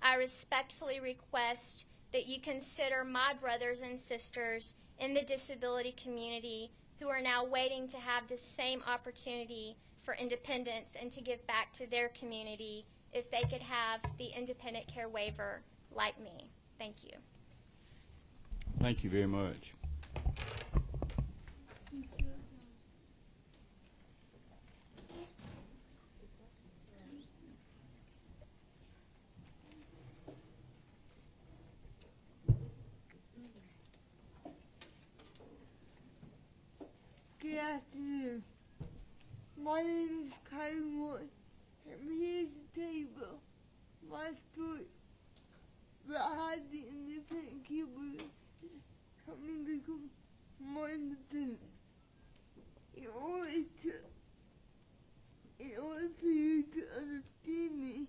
I respectfully request that you consider my brothers and sisters in the disability community who are now waiting to have the same opportunity for independence and to give back to their community if they could have the independent care waiver like me. Thank you. Thank you very much. Good afternoon. My name is Kylie Moore. I'm here to tell you about my story. But I had the independent care waiver help me become more independent. In order for you to understand me,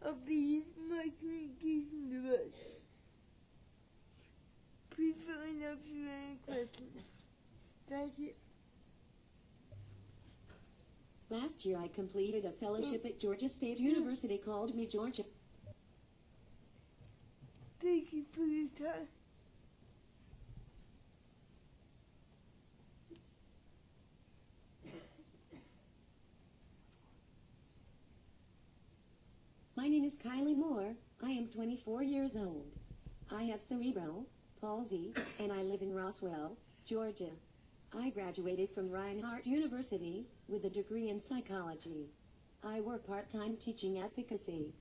I'll be using my communication device. Please let me know if you have any questions. Thank you. Last year I completed a fellowship at Georgia State University called Me Georgia. Thank you for your time. My name is Kylie Moore. I am 24 years old. I have cerebral palsy, and I live in Roswell, Georgia. I graduated from Reinhardt University with a degree in psychology. I work part-time teaching advocacy,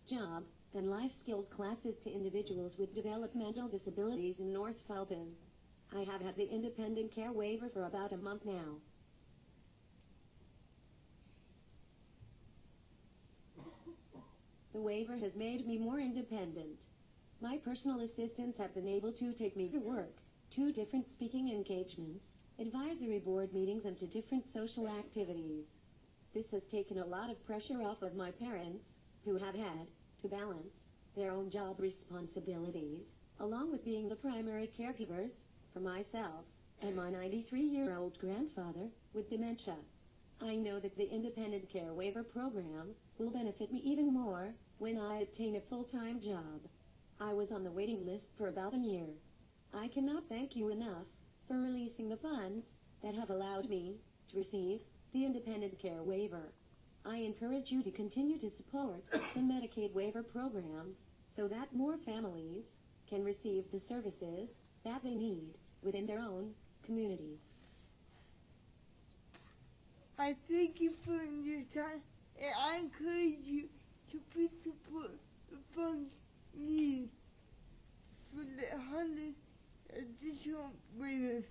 job, and life skills classes to individuals with developmental disabilities in North Fulton. I have had the independent care waiver for about a month now. The waiver has made me more independent. My personal assistants have been able to take me to work, 2 different speaking engagements, advisory board meetings, and to different social activities. This has taken a lot of pressure off of my parents, who have had to balance their own job responsibilities, along with being the primary caregivers for myself and my 93-year-old grandfather with dementia. I know that the independent care waiver program will benefit me even more when I obtain a full-time job. I was on the waiting list for about a year. I cannot thank you enough for releasing the funds that have allowed me to receive the independent care waiver. I encourage you to continue to support the Medicaid waiver programs so that more families can receive the services that they need within their own communities. I thank you for your time, and I encourage you to please support the funds needed for the 100 additional waivers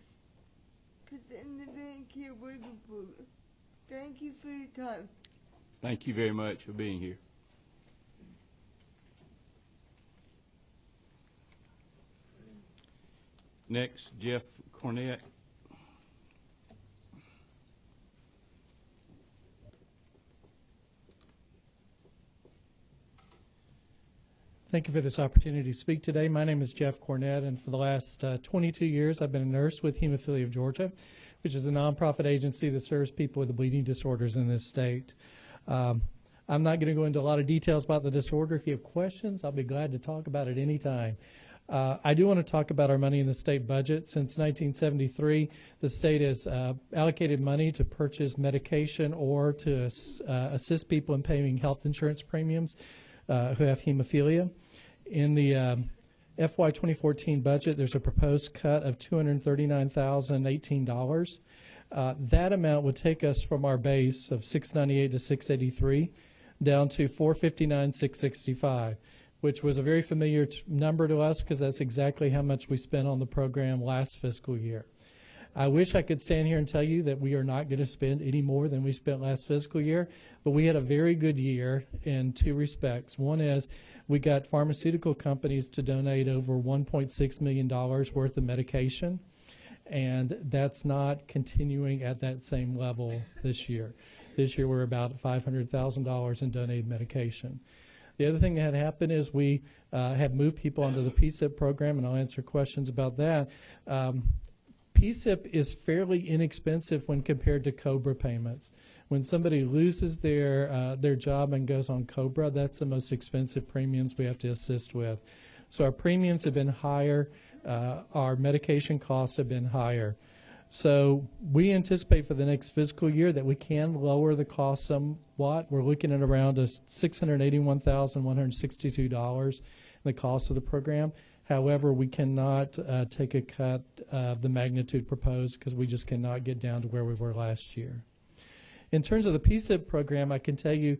for the independent care waiver program. Thank you for your time. Thank you very much for being here. Next, Jeff Cornett. Thank you for this opportunity to speak today. My name is Jeff Cornett, and for the last 22 years, I've been a nurse with Hemophilia of Georgia, which is a nonprofit agency that serves people with bleeding disorders in this state. I'm not going to go into a lot of details about the disorder. If you have questions, I'll be glad to talk about it anytime. I do want to talk about our money in the state budget. Since 1973, the state has allocated money to purchase medication or to assist people in paying health insurance premiums who have hemophilia. In the FY 2014 budget, there's a proposed cut of $239,018. That amount would take us from our base of $698 to $683 down to $459,665, which was a very familiar number to us because that's exactly how much we spent on the program last fiscal year. I wish I could stand here and tell you that we are not going to spend any more than we spent last fiscal year, but we had a very good year in two respects. One is we got pharmaceutical companies to donate over $1.6 million worth of medication, and that's not continuing at that same level this year. This year we're about $500,000 in donated medication. The other thing that had happened is we have moved people onto the PSIP program, and I'll answer questions about that. PSIP is fairly inexpensive when compared to COBRA payments. When somebody loses their job and goes on COBRA, that's the most expensive premiums we have to assist with. So our premiums have been higher. Our medication costs have been higher. So we anticipate for the next fiscal year that we can lower the cost somewhat. We're looking at around $681,162 in the cost of the program. However, we cannot take a cut of the magnitude proposed because we just cannot get down to where we were last year. In terms of the PSIP program, I can tell you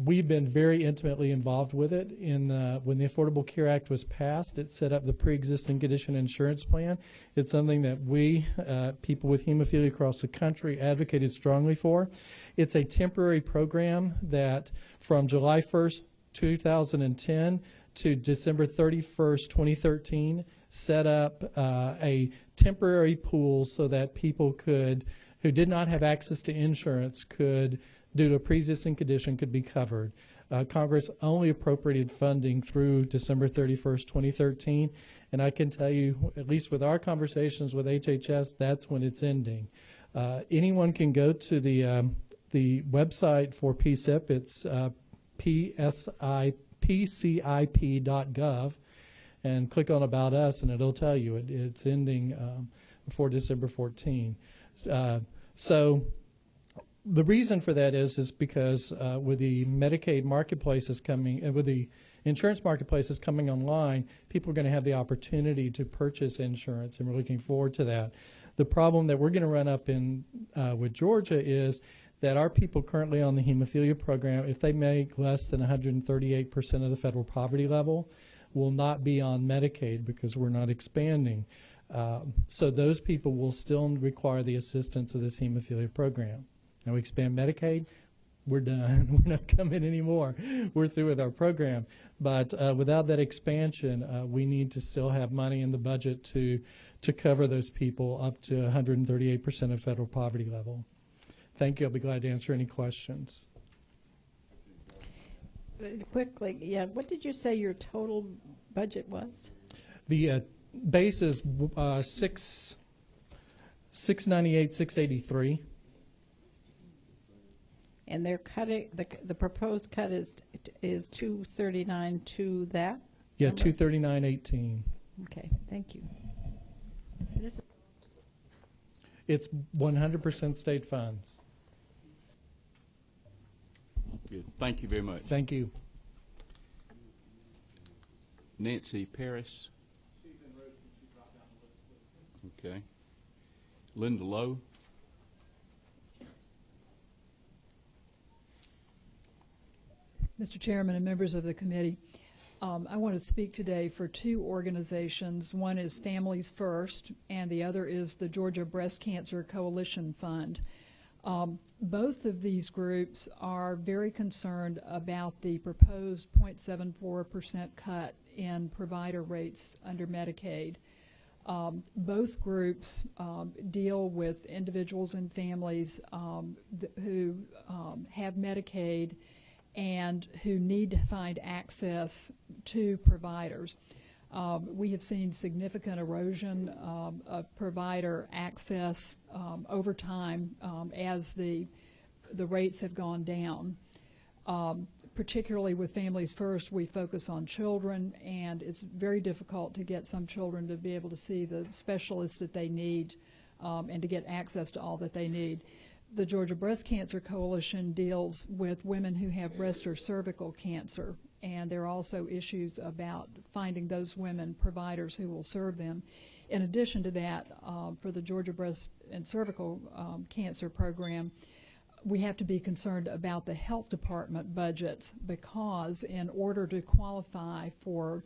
we've been very intimately involved with it. When the Affordable Care Act was passed, it set up the pre-existing condition insurance plan. It's something that we, people with hemophilia across the country, advocated strongly for. It's a temporary program that from July 1st, 2010 to December 31st, 2013, set up a temporary pool so that people who did not have access to insurance could, due to a pre-existing condition, could be covered. Congress only appropriated funding through December 31st, 2013, and I can tell you, at least with our conversations with HHS, that's when it's ending. Anyone can go to the website for PSIP. It's pcip.gov and click on About Us, and it'll tell you it's ending before December 14. So the reason for that is because with the Medicaid marketplaces coming, with the insurance marketplaces coming online, people are going to have the opportunity to purchase insurance, and we're looking forward to that. The problem that we're going to run up in with Georgia is that our people currently on the hemophilia program, if they make less than 138% of the federal poverty level, will not be on Medicaid because we're not expanding. So those people will still require the assistance of this hemophilia program. Now we expand Medicaid, we're done. We're not coming anymore. We're through with our program. But without that expansion, we need to still have money in the budget to cover those people up to 138% of federal poverty level. Thank you. I'll be glad to answer any questions. Quickly, yeah, what did you say your total budget was? The base is $698,683. And they're cutting, the proposed cut is $239 to that? Yeah, number? $239.18. Okay, thank you. It's 100% state funds. Good. Thank you very much. Thank you. Nancy Paris. Okay. Linda Lowe. Mr. Chairman and members of the committee, I want to speak today for two organizations. One is Families First, and the other is the Georgia Breast Cancer Coalition Fund. Both of these groups are very concerned about the proposed 0.74% cut in provider rates under Medicaid. Both groups deal with individuals and families who have Medicaid and who need to find access to providers. We have seen significant erosion of provider access over time as the rates have gone down. Particularly with Families First, we focus on children, and it's very difficult to get some children to be able to see the specialists that they need and to get access to all that they need. The Georgia Breast Cancer Coalition deals with women who have breast or cervical cancer, and there are also issues about finding those women providers who will serve them. In addition to that, for the Georgia Breast and Cervical Cancer Program, we have to be concerned about the health department budgets, because in order to qualify for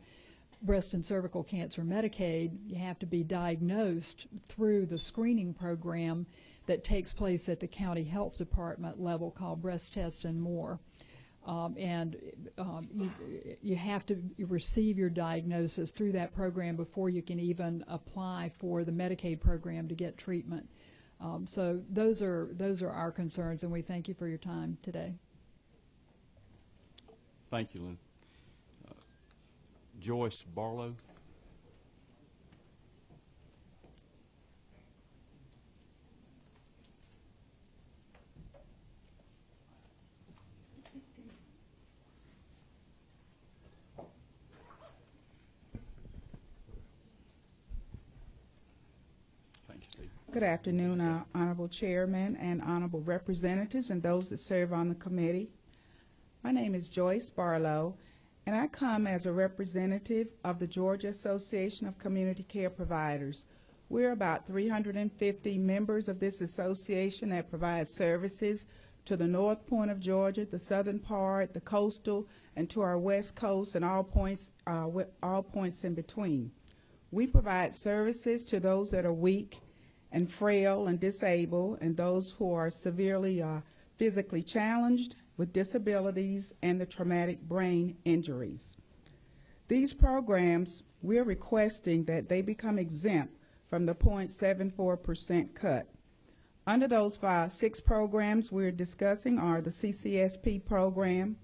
breast and cervical cancer Medicaid, you have to be diagnosed through the screening program that takes place at the county health department level called Breast Test and More. You have to receive your diagnosis through that program before you can even apply for the Medicaid program to get treatment. So those are our concerns, and we thank you for your time today. Thank you, Lynn. Joyce Barlow. Good afternoon, Honorable Chairman and Honorable Representatives and those that serve on the committee. My name is Joyce Barlow, and I come as a representative of the Georgia Association of Community Care Providers. We're about 350 members of this association that provide services to the north point of Georgia, the southern part, the coastal, and to our west coast, and all points in between. We provide services to those that are weak and frail and disabled, and those who are severely physically challenged with disabilities and the traumatic brain injuries. These programs, we're requesting that they become exempt from the 0.74% cut. Under those 6 programs we're discussing are the CCSP program,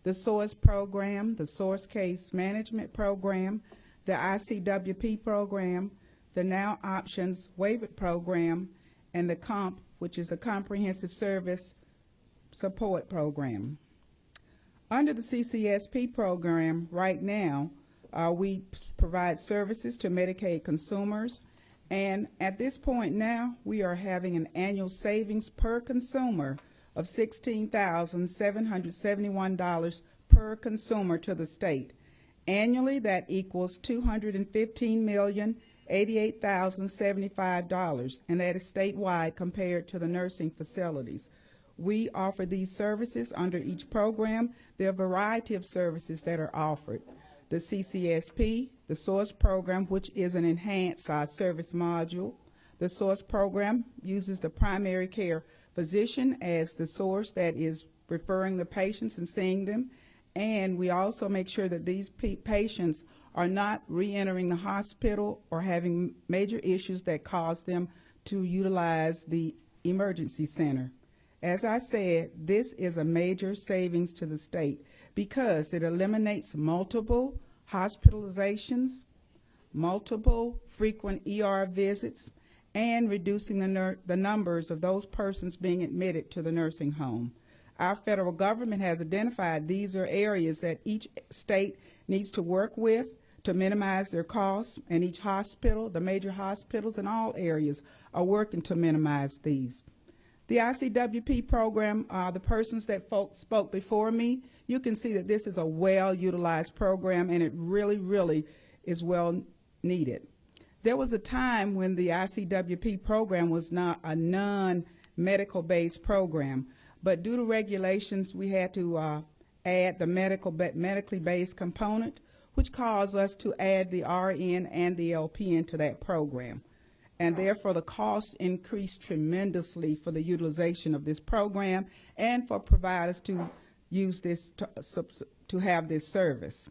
the SOURCE program, the Source Case Management program, the ICWP program, the Now Options Waiver program, and the COMP, which is a Comprehensive Service Support program. Under the CCSP program right now, we provide services to Medicaid consumers, and at this point now we are having an annual savings per consumer of $16,771 per consumer to the state. Annually, that equals $215,088,075, and that is statewide compared to the nursing facilities. We offer these services under each program. There are a variety of services that are offered. The CCSP, the SOURCE program, which is an enhanced service module. The SOURCE program uses the primary care physician as the source that is referring the patients and seeing them. And we also make sure that these patients are not re-entering the hospital or having major issues that cause them to utilize the emergency center. As I said, this is a major savings to the state because it eliminates multiple hospitalizations, multiple frequent ER visits, and reducing the numbers of those persons being admitted to the nursing home. Our federal government has identified these are areas that each state needs to work with to minimize their costs, and each hospital, the major hospitals in all areas, are working to minimize these. The ICWP program, the persons that spoke before me, you can see that this is a well-utilized program, and it really, really is well needed. There was a time when the ICWP program was not a non-medical based program, but due to regulations, we had to add the medically based component, which caused us to add the RN and the LPN to that program. And therefore, the cost increased tremendously for the utilization of this program and for providers to use this to have this service.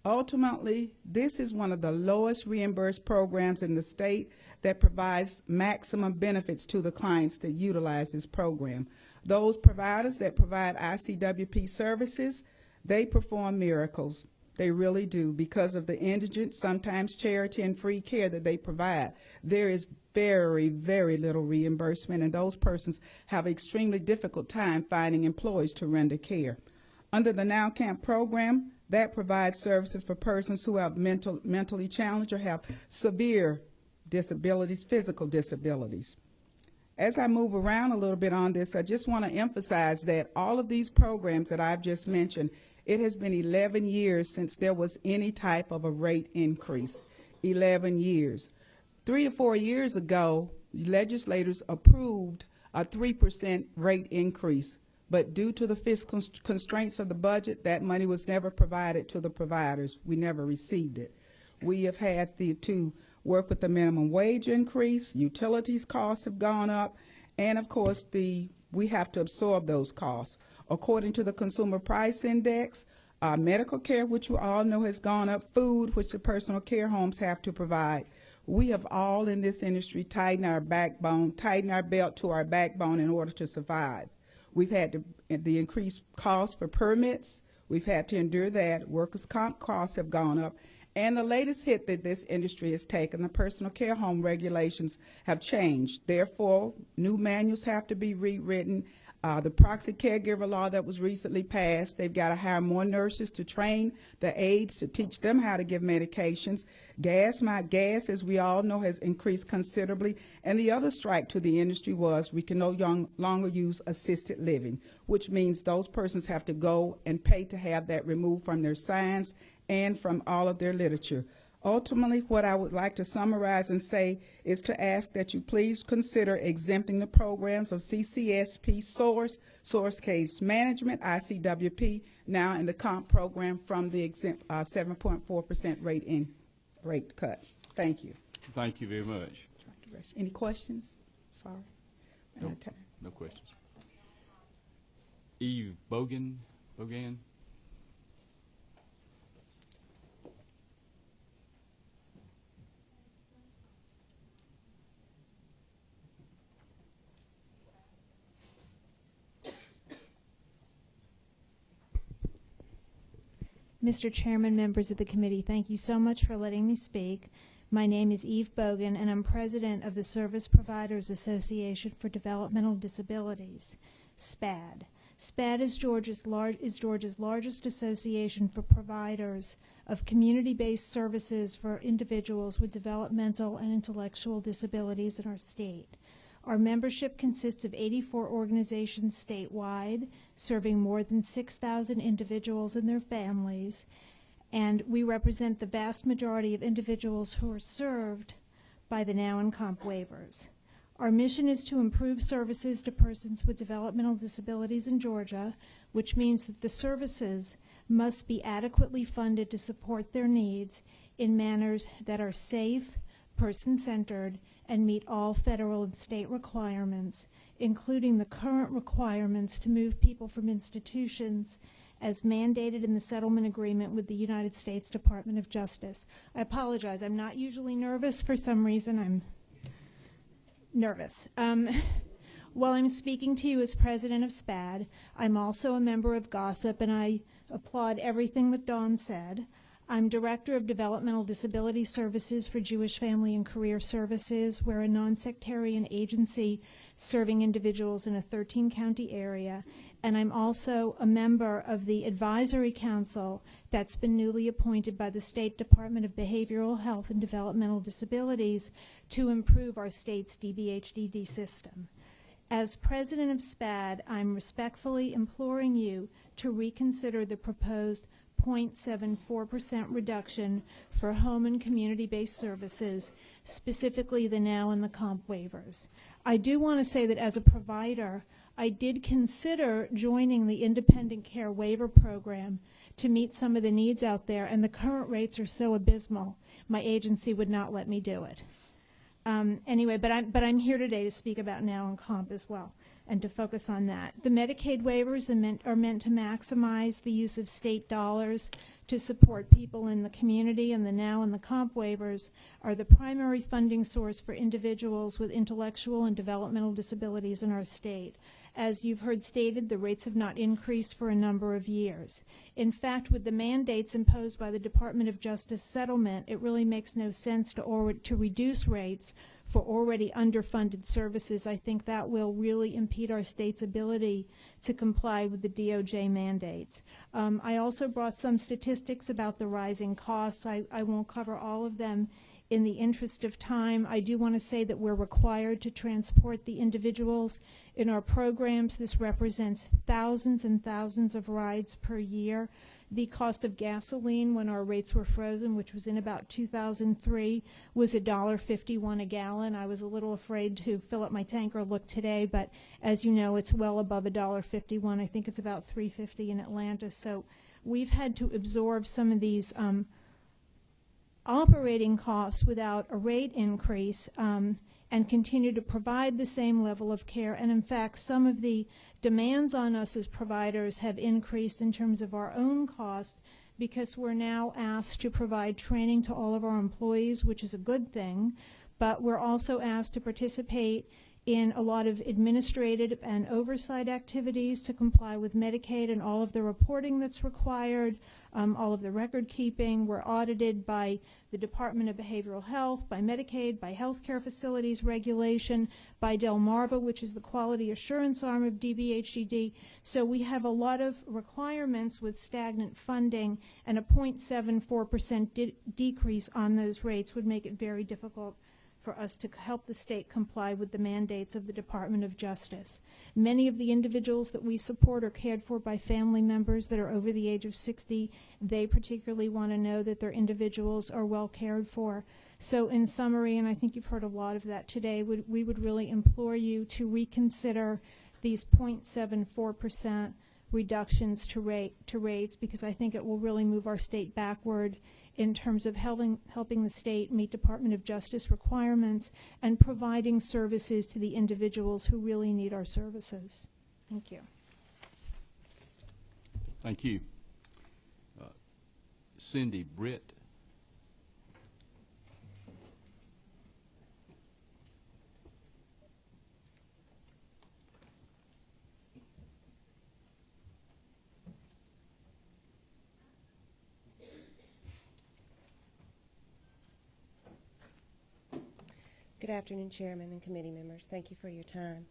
Ultimately, this is one of the lowest reimbursed programs in the state that provides maximum benefits to the clients that utilize this program. Those providers that provide ICWP services, they perform miracles. They really do, because of the indigent, sometimes charity and free care that they provide. There is very, very little reimbursement, and those persons have an extremely difficult time finding employees to render care. Under the Now Camp program, that provides services for persons who have mentally challenged or have severe disabilities, physical disabilities. As I move around a little bit on this, I just want to emphasize that all of these programs that I've just mentioned, it has been 11 years since there was any type of a rate increase. 11 years. 3 to 4 years ago, legislators approved a 3% rate increase. But due to the fiscal constraints of the budget, that money was never provided to the providers. We never received it. We have had to work with the minimum wage increase, utilities costs have gone up, and of course we have to absorb those costs. According to the Consumer Price Index, medical care, which we all know has gone up, food, which the personal care homes have to provide. We have all in this industry tightened our backbone, tightened our belt to our backbone in order to survive. We've had the increased cost for permits. We've had to endure that. Workers' comp costs have gone up. And the latest hit that this industry has taken, the personal care home regulations have changed. Therefore, new manuals have to be rewritten. The proxy caregiver law that was recently passed, they've got to hire more nurses to train the aides to teach them how to give medications. Gas, as we all know, has increased considerably. And the other strike to the industry was we can no longer use assisted living, which means those persons have to go and pay to have that removed from their signs and from all of their literature. Ultimately, what I would like to summarize and say is to ask that you please consider exempting the programs of CCSP Source Case Management, ICWP, now in the comp program from the 7.4% rate cut. Thank you. Thank you very much. Any questions? Sorry. No questions. Eve Bogan. Mr. Chairman, members of the committee, thank you so much for letting me speak. My name is Eve Bogan, and I'm president of the Service Providers Association for Developmental Disabilities, SPAD. SPAD is Georgia's largest association for providers of community-based services for individuals with developmental and intellectual disabilities in our state. Our membership consists of 84 organizations statewide, serving more than 6,000 individuals and their families, and we represent the vast majority of individuals who are served by the Now and Comp waivers. Our mission is to improve services to persons with developmental disabilities in Georgia, which means that the services must be adequately funded to support their needs in manners that are safe, person-centered, and meet all federal and state requirements, including the current requirements to move people from institutions as mandated in the settlement agreement with the United States Department of Justice. I apologize. I'm not usually nervous. For some reason, I'm nervous. While I'm speaking to you as president of SPAD, I'm also a member of GOSSIP, and I applaud everything that Dawn said. I'm Director of Developmental Disability Services for Jewish Family and Career Services. We're a non-sectarian agency serving individuals in a 13-county area. And I'm also a member of the Advisory Council that's been newly appointed by the State Department of Behavioral Health and Developmental Disabilities to improve our state's DBHDD system. As president of SPAD, I'm respectfully imploring you to reconsider the proposed 0.74% reduction for home and community-based services, specifically the Now and the Comp waivers. I do want to say that as a provider, I did consider joining the Independent Care Waiver Program to meet some of the needs out there, and the current rates are so abysmal, my agency would not let me do it. Anyway, but I'm here today to speak about Now and Comp as well, and to focus on that. The Medicaid waivers are meant to maximize the use of state dollars to support people in the community, and the Now and the Comp waivers are the primary funding source for individuals with intellectual and developmental disabilities in our state. As you've heard stated, the rates have not increased for a number of years. In fact, with the mandates imposed by the Department of Justice settlement, it really makes no sense to reduce rates for already underfunded services, I think that will really impede our state's ability to comply with the DOJ mandates. I also brought some statistics about the rising costs. I won't cover all of them in the interest of time. I do want to say that we're required to transport the individuals in our programs. This represents thousands and thousands of rides per year. The cost of gasoline when our rates were frozen, which was in about 2003, was $1.51 a gallon. I was a little afraid to fill up my tank or look today, but as you know, it's well above $1.51. I think it's about $3.50 in Atlanta. So we've had to absorb some of these operating costs without a rate increase and continue to provide the same level of care. And in fact, some of the demands on us as providers have increased in terms of our own cost, because we're now asked to provide training to all of our employees, which is a good thing, but we're also asked to participate in a lot of administrative and oversight activities to comply with Medicaid and all of the reporting that's required, all of the record keeping. We're audited by the Department of Behavioral Health, by Medicaid, by healthcare facilities regulation, by Delmarva, which is the quality assurance arm of DBHDD. So we have a lot of requirements with stagnant funding, and a 0.74% decrease on those rates would make it very difficult for us to help the state comply with the mandates of the Department of Justice. Many of the individuals that we support are cared for by family members that are over the age of 60. They particularly want to know that their individuals are well cared for. So in summary, and I think you've heard a lot of that today, we would really implore you to reconsider these 0.74% reductions to rates, because I think it will really move our state backward in terms of helping the state meet Department of Justice requirements and providing services to the individuals who really need our services. Thank you. Thank you. Cindy Britt. Good afternoon, Chairman and committee members. Thank you for your time.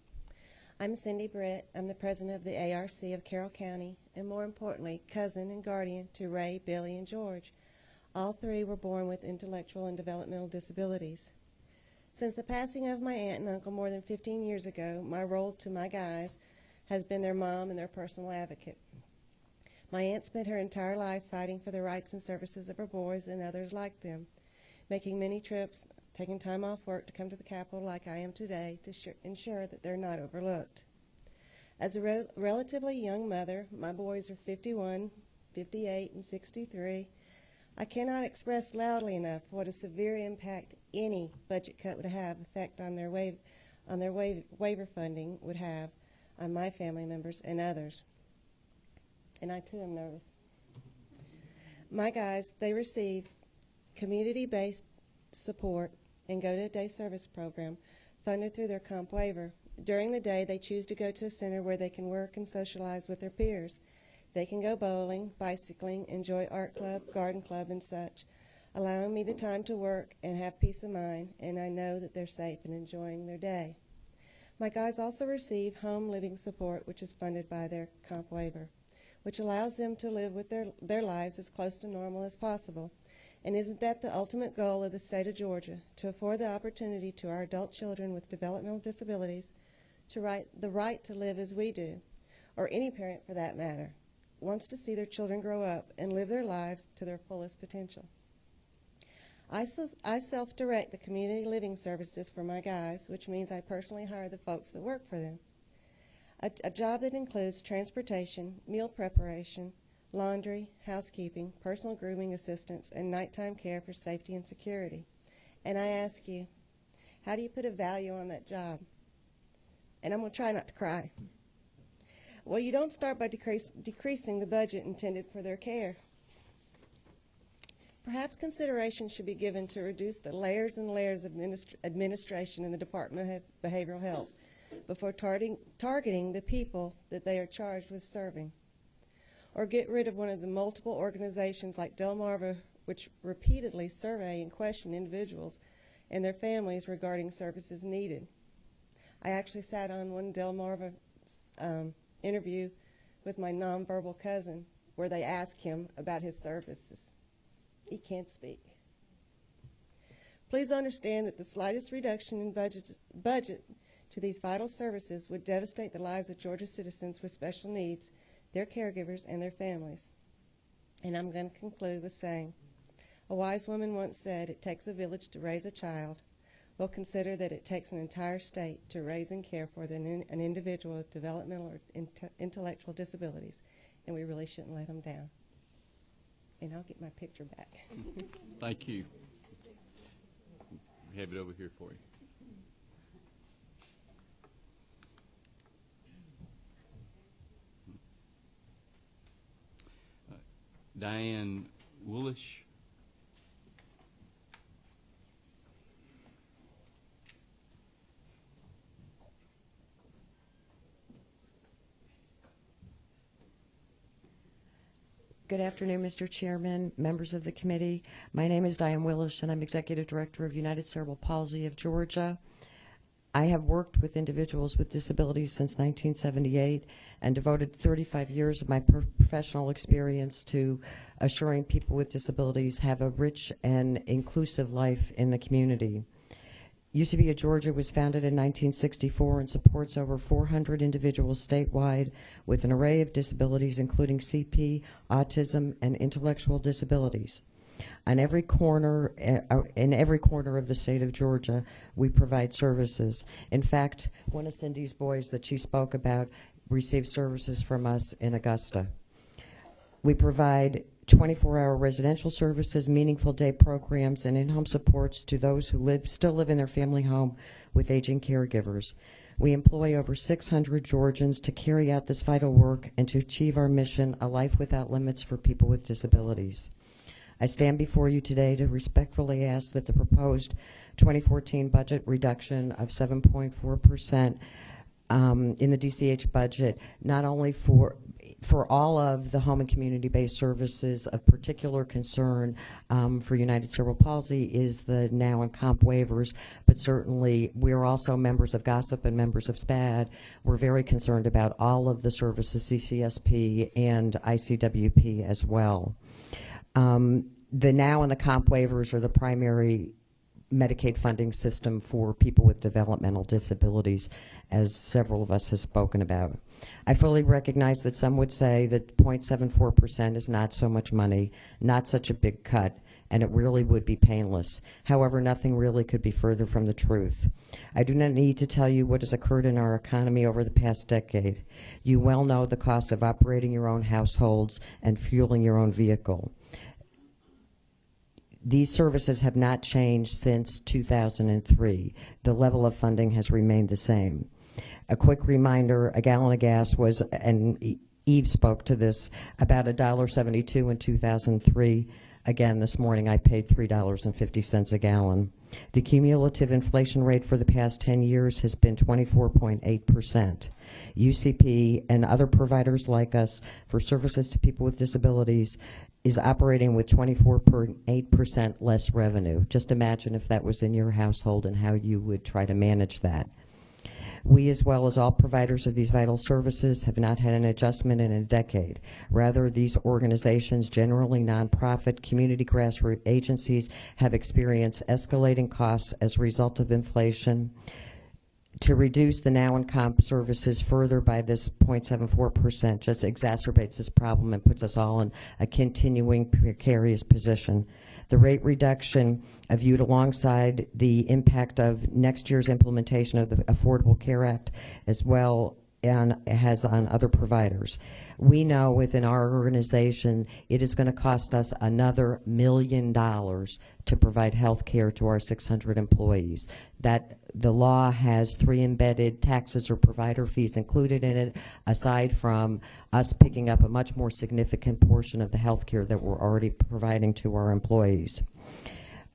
I'm Cindy Britt. I'm the president of the ARC of Carroll County, and more importantly, cousin and guardian to Ray, Billy, and George. All three were born with intellectual and developmental disabilities. Since the passing of my aunt and uncle more than 15 years ago, my role to my guys has been their mom and their personal advocate. My aunt spent her entire life fighting for the rights and services of her boys and others like them, making many trips, taking time off work to come to the Capitol like I am today to ensure that they're not overlooked. As a relatively young mother, my boys are 51, 58, and 63. I cannot express loudly enough what a severe impact any budget cut would have effect on their waiver funding would have on my family members and others. And I too am nervous. My guys, they receive community-based support and go to a day service program funded through their comp waiver. During the day, they choose to go to a center where they can work and socialize with their peers. They can go bowling, bicycling, enjoy art club, garden club, and such, allowing me the time to work and have peace of mind, and I know that they're safe and enjoying their day. My guys also receive home living support, which is funded by their comp waiver, which allows them to live with their lives as close to normal as possible. And isn't that the ultimate goal of the state of Georgia, to afford the opportunity to our adult children with developmental disabilities the right to live as we do, or any parent for that matter, wants to see their children grow up and live their lives to their fullest potential. I self-direct the community living services for my guys, which means I personally hire the folks that work for them. A job that includes transportation, meal preparation, laundry, housekeeping, personal grooming assistance, and nighttime care for safety and security. And I ask you, how do you put a value on that job? And I'm going to try not to cry. Well, you don't start by decreasing the budget intended for their care. Perhaps consideration should be given to reduce the layers and layers of administration in the Department of Behavioral Health before targeting the people that they are charged with serving. Or get rid of one of the multiple organizations like Delmarva, which repeatedly survey and question individuals and their families regarding services needed. I actually sat on one Delmarva interview with my nonverbal cousin where they asked him about his services. He can't speak. Please understand that the slightest reduction in budget to these vital services would devastate the lives of Georgia citizens with special needs, their caregivers, and their families. And I'm going to conclude with saying, a wise woman once said, "It takes a village to raise a child." Well, consider that it takes an entire state to raise and care for an individual with developmental or intellectual disabilities, and we really shouldn't let them down. And I'll get my picture back. Thank you. We have it over here for you. Diane Woolish. Good afternoon, Mr. Chairman, members of the committee. My name is Diane Willish, and I'm Executive Director of United Cerebral Palsy of Georgia. I have worked with individuals with disabilities since 1978 and devoted 35 years of my professional experience to assuring people with disabilities have a rich and inclusive life in the community. UCB of Georgia was founded in 1964 and supports over 400 individuals statewide with an array of disabilities including CP, autism, and intellectual disabilities. In every corner of the state of Georgia, we provide services. In fact, one of Cindy's boys that she spoke about received services from us in Augusta. We provide 24-hour residential services, meaningful day programs, and in-home supports to those who still live in their family home with aging caregivers. We employ over 600 Georgians to carry out this vital work and to achieve our mission, a life without limits for people with disabilities. I stand before you today to respectfully ask that the proposed 2014 budget reduction of 7.4% in the DCH budget, not only for all of the home and community-based services of particular concern for United Cerebral Palsy is the now and comp waivers, but certainly we're also members of GOSSIP and members of SPAD. We're very concerned about all of the services, CCSP and ICWP as well. The now and the comp waivers are the primary Medicaid funding system for people with developmental disabilities, as several of us have spoken about. I fully recognize that some would say that 0.74% is not so much money, not such a big cut, and it really would be painless. However, nothing really could be further from the truth. I do not need to tell you what has occurred in our economy over the past decade. You well know the cost of operating your own households and fueling your own vehicle. These services have not changed since 2003. The level of funding has remained the same. A quick reminder, a gallon of gas was, and Eve spoke to this, about $1.72 in 2003. Again, this morning I paid $3.50 a gallon. The cumulative inflation rate for the past 10 years has been 24.8%. UCP and other providers like us for services to people with disabilities is operating with 24.8% less revenue. Just imagine if that was in your household and how you would try to manage that. We, as well as all providers of these vital services, have not had an adjustment in a decade. Rather, these organizations, generally nonprofit, community grassroots agencies, have experienced escalating costs as a result of inflation. To reduce the now and comp services further by this 0.74% just exacerbates this problem and puts us all in a continuing precarious position. The rate reduction viewed alongside the impact of next year's implementation of the Affordable Care Act as well has on other providers. We know within our organization it is going to cost us another $1 million to provide health care to our 600 employees. That the law has 3 embedded taxes or provider fees included in it, aside from us picking up a much more significant portion of the health care that we're already providing to our employees.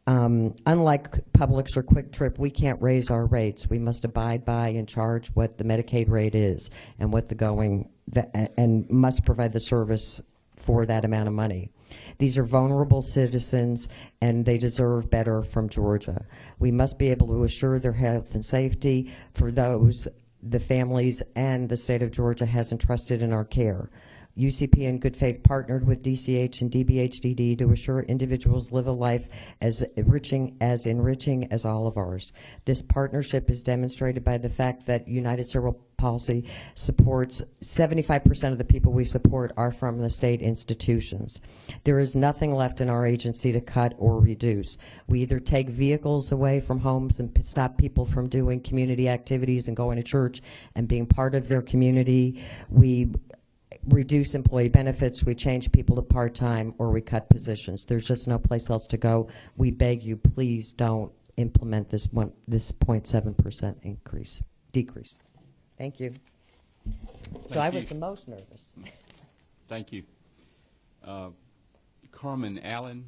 Unlike Publix or Quick Trip, we can't raise our rates. We must abide by and charge what the Medicaid rate is and what and must provide the service for that amount of money. These are vulnerable citizens, and they deserve better from Georgia. We must be able to assure their health and safety for those the families and the state of Georgia has entrusted in our care. UCP in good faith partnered with DCH and DBHDD to assure individuals live a life as enriching as all of ours. This partnership is demonstrated by the fact that United Cerebral Palsy supports 75% of the people we support are from the state institutions. There is nothing left in our agency to cut or reduce. We either take vehicles away from homes and stop people from doing community activities and going to church and being part of their community. We reduce employee benefits, we change people to part-time, or we cut positions. There's just no place else to go. We beg you, please don't implement this 0.7% decrease. Thank you. So I was the most nervous. Thank you. Carmen Allen.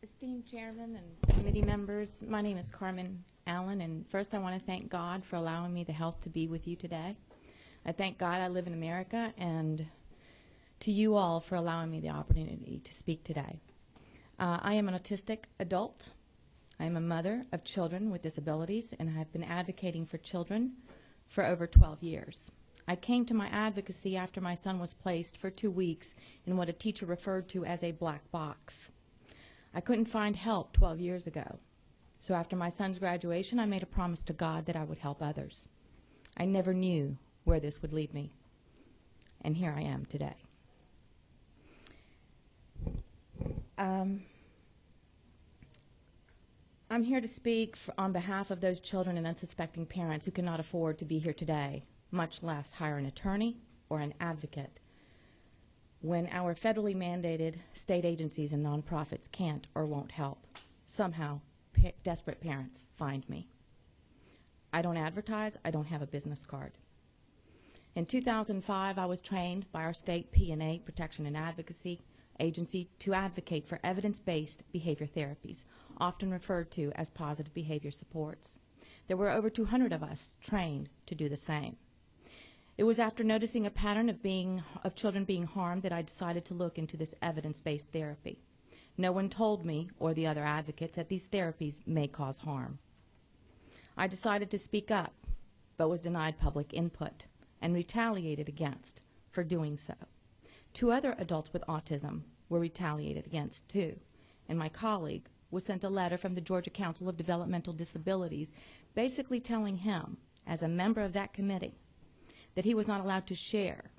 Esteemed Chairman and committee members, my name is Carmen Allen, and first I want to thank God for allowing me the health to be with you today. I thank God I live in America, and to you all for allowing me the opportunity to speak today. I am an autistic adult. I am a mother of children with disabilities, and I have been advocating for children for over 12 years. I came to my advocacy after my son was placed for 2 weeks in what a teacher referred to as a black box. I couldn't find help 12 years ago. So after my son's graduation, I made a promise to God that I would help others. I never knew where this would lead me. And here I am today. I'm here to speak on behalf of those children and unsuspecting parents who cannot afford to be here today, much less hire an attorney or an advocate, when our federally mandated state agencies and nonprofits can't or won't help. Somehow, desperate parents find me. I don't advertise. I don't have a business card. In 2005, I was trained by our state P&A, Protection and Advocacy Agency, to advocate for evidence-based behavior therapies, often referred to as positive behavior supports. There were over 200 of us trained to do the same. It was after noticing a pattern of children being harmed that I decided to look into this evidence-based therapy. No one told me or the other advocates that these therapies may cause harm. I decided to speak up, but was denied public input and retaliated against for doing so. 2 other adults with autism were retaliated against too, and my colleague was sent a letter from the Georgia Council of Developmental Disabilities basically telling him, as a member of that committee, that he was not allowed to share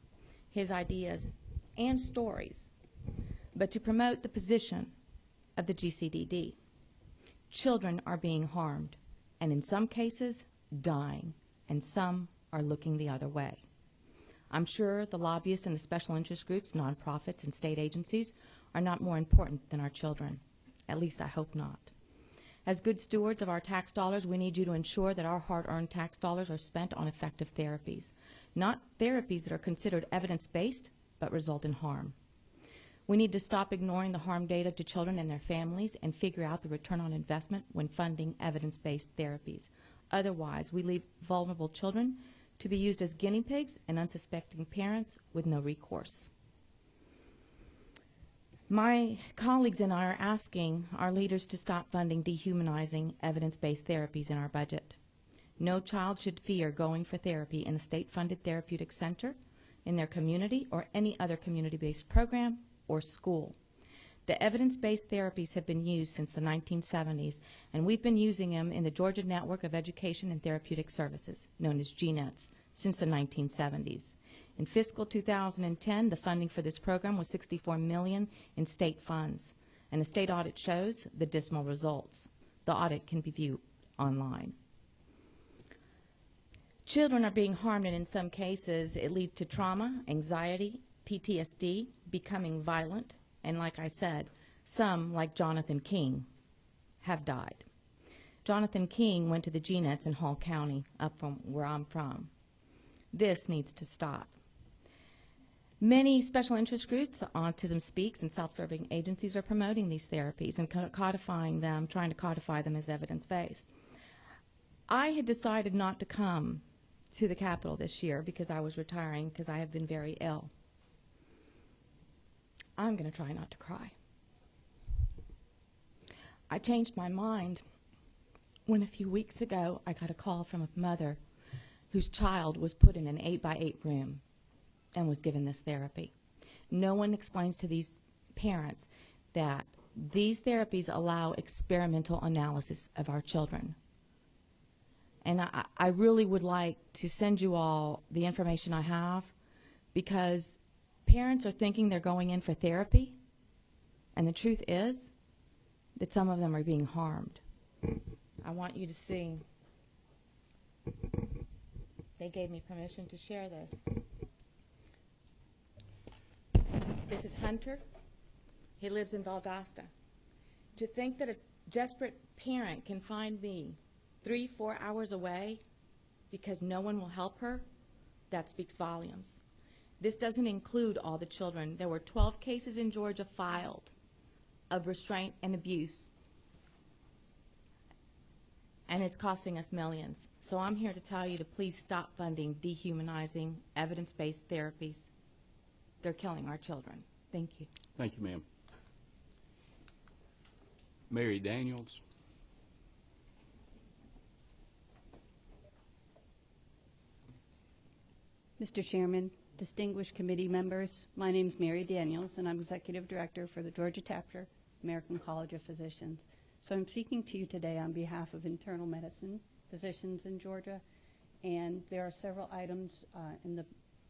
his ideas and stories, but to promote the position of the GCDD. Children are being harmed, and in some cases, dying, and some are looking the other way. I'm sure the lobbyists and the special interest groups, nonprofits, and state agencies are not more important than our children. At least I hope not. As good stewards of our tax dollars, we need you to ensure that our hard-earned tax dollars are spent on effective therapies, not therapies that are considered evidence-based but result in harm. We need to stop ignoring the harm data to children and their families and figure out the return on investment when funding evidence-based therapies. Otherwise, we leave vulnerable children to be used as guinea pigs and unsuspecting parents with no recourse. My colleagues and I are asking our leaders to stop funding dehumanizing evidence-based therapies in our budget. No child should fear going for therapy in a state-funded therapeutic center, in their community, or any other community-based program or school. The evidence-based therapies have been used since the 1970s, and we've been using them in the Georgia Network of Education and Therapeutic Services, known as GNETS, since the 1970s. In fiscal 2010, the funding for this program was $64 million in state funds, and a state audit shows the dismal results. The audit can be viewed online. Children are being harmed, and in some cases, it leads to trauma, anxiety, PTSD, becoming violent, and like I said, some, like Jonathan King, have died. Jonathan King went to the GNETs in Hall County, up from where I'm from. This needs to stop. Many special interest groups, Autism Speaks, and self-serving agencies are promoting these therapies and codifying them, trying to codify them as evidence-based. I had decided not to come to the Capitol this year because I was retiring because I have been very ill. I'm going to try not to cry. I changed my mind when a few weeks ago I got a call from a mother whose child was put in an 8x8 room and was given this therapy. No one explains to these parents that these therapies allow experimental analysis of our children. And I really would like to send you all the information I have, because parents are thinking they're going in for therapy, and the truth is that some of them are being harmed. I want you to see. They gave me permission to share this. This is Hunter. He lives in Valdosta. To think that a desperate parent can find me 3-4 hours away because no one will help her, that speaks volumes. This doesn't include all the children. There were 12 cases in Georgia filed of restraint and abuse, and it's costing us millions. So I'm here to tell you to please stop funding dehumanizing, evidence-based therapies. They're killing our children. Thank you. Thank you, ma'am. Mary Daniels. Mr. Chairman, distinguished committee members, my name is Mary Daniels, and I'm Executive Director for the Georgia Chapter, American College of Physicians. So I'm speaking to you today on behalf of internal medicine physicians in Georgia, and there are several items in the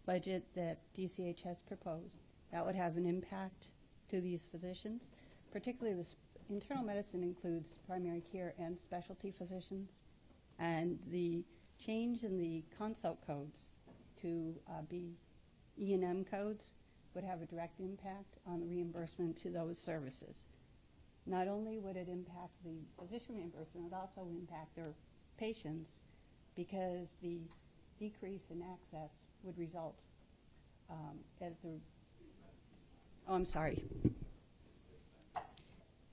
budget that DCH has proposed that would have an impact to these physicians. Particularly, internal medicine includes primary care and specialty physicians, and the change in the consult codes to be E&M codes would have a direct impact on the reimbursement to those services. Not only would it impact the physician reimbursement, it would also impact their patients, because the decrease in access would result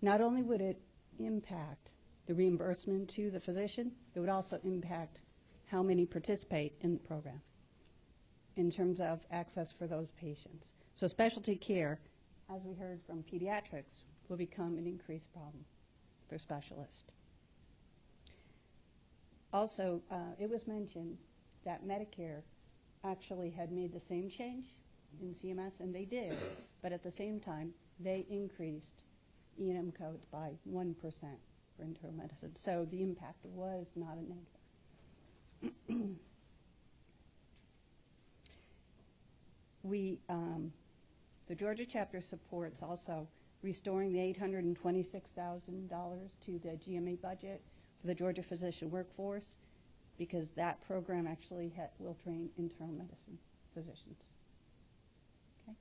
Not only would it impact the reimbursement to the physician, it would also impact how many participate in the program in terms of access for those patients. So specialty care, as we heard from pediatrics, will become an increased problem for specialists. Also, it was mentioned that Medicare actually had made the same change in CMS, and they did, but at the same time, they increased E&M codes by 1% for internal medicine. So the impact was not a negative. The Georgia chapter supports also restoring the $826,000 to the GMA budget for the Georgia physician workforce, because that program actually will train internal medicine physicians. Okay.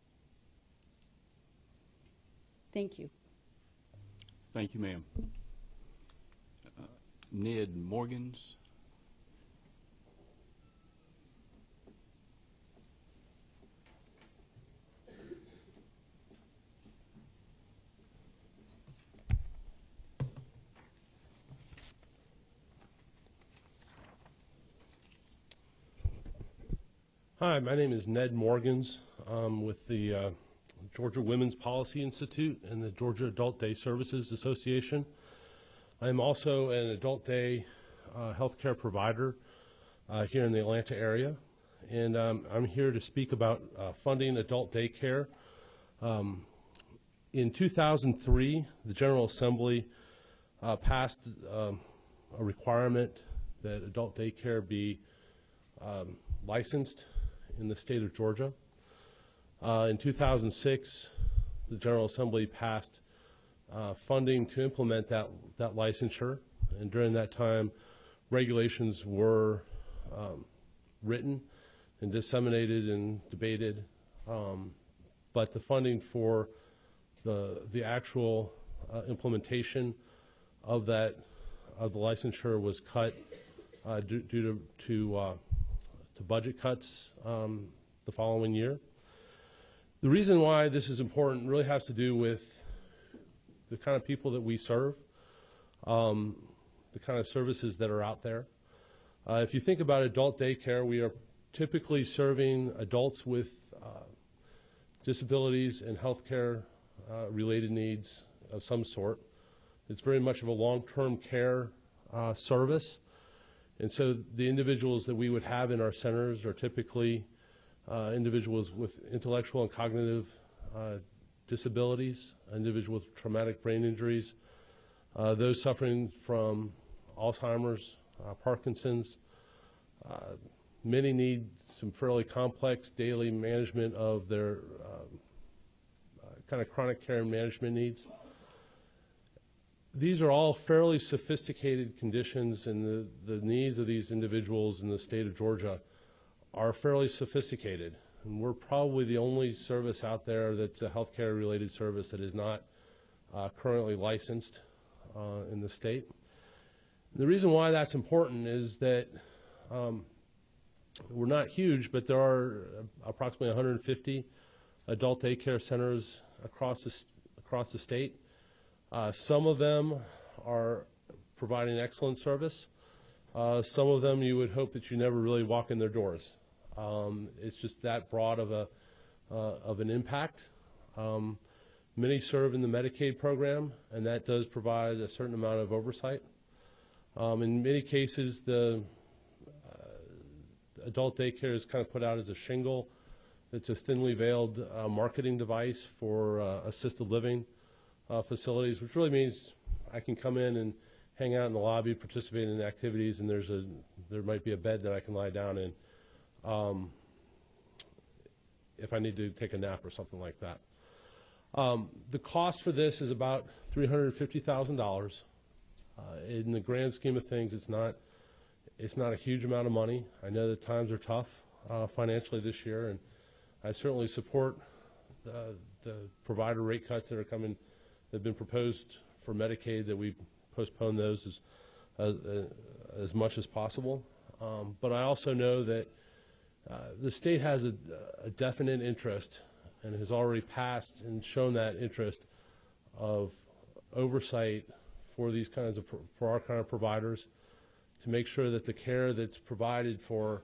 Thank you. Thank you, ma'am. Ned Morgans. Hi, my name is Ned Morgans. I'm with the Georgia Women's Policy Institute and the Georgia Adult Day Services Association. I'm also an adult day healthcare provider here in the Atlanta area, and I'm here to speak about funding adult day care. In 2003, the General Assembly passed a requirement that adult day care be licensed in the state of Georgia. In 2006, the General Assembly passed funding to implement that licensure, and during that time, regulations were written and disseminated and debated, but the funding for the actual implementation of the licensure was cut due to to budget cuts the following year. The reason why this is important really has to do with the kind of people that we serve, the kind of services that are out there. If you think about adult daycare, we are typically serving adults with disabilities and healthcare related needs of some sort. It's very much of a long-term care service. And so the individuals that we would have in our centers are typically individuals with intellectual and cognitive disabilities, individuals with traumatic brain injuries, those suffering from Alzheimer's, Parkinson's. Many need some fairly complex daily management of their kind of chronic care and management needs. These are all fairly sophisticated conditions, and the needs of these individuals in the state of Georgia are fairly sophisticated. And we're probably the only service out there that's a healthcare related service that is not currently licensed in the state. The reason why that's important is that we're not huge, but there are approximately 150 adult daycare centers across the state. Some of them are providing excellent service. Some of them you would hope that you never really walk in their doors. It's just that broad of an impact. Many serve in the Medicaid program, and that does provide a certain amount of oversight. In many cases, the adult daycare is kind of put out as a shingle. It's a thinly veiled marketing device for assisted living facilities, which really means I can come in and hang out in the lobby, participate in activities, and there might be a bed that I can lie down in if I need to take a nap or something like that. The cost for this is about $350,000. In the grand scheme of things, it's not a huge amount of money. I know that times are tough financially this year, and I certainly support the provider rate cuts that have been proposed for Medicaid, that we postpone those as much as possible. But I also know that the state has a definite interest and has already passed and shown that interest of oversight for our kind of providers, to make sure that the care that's provided for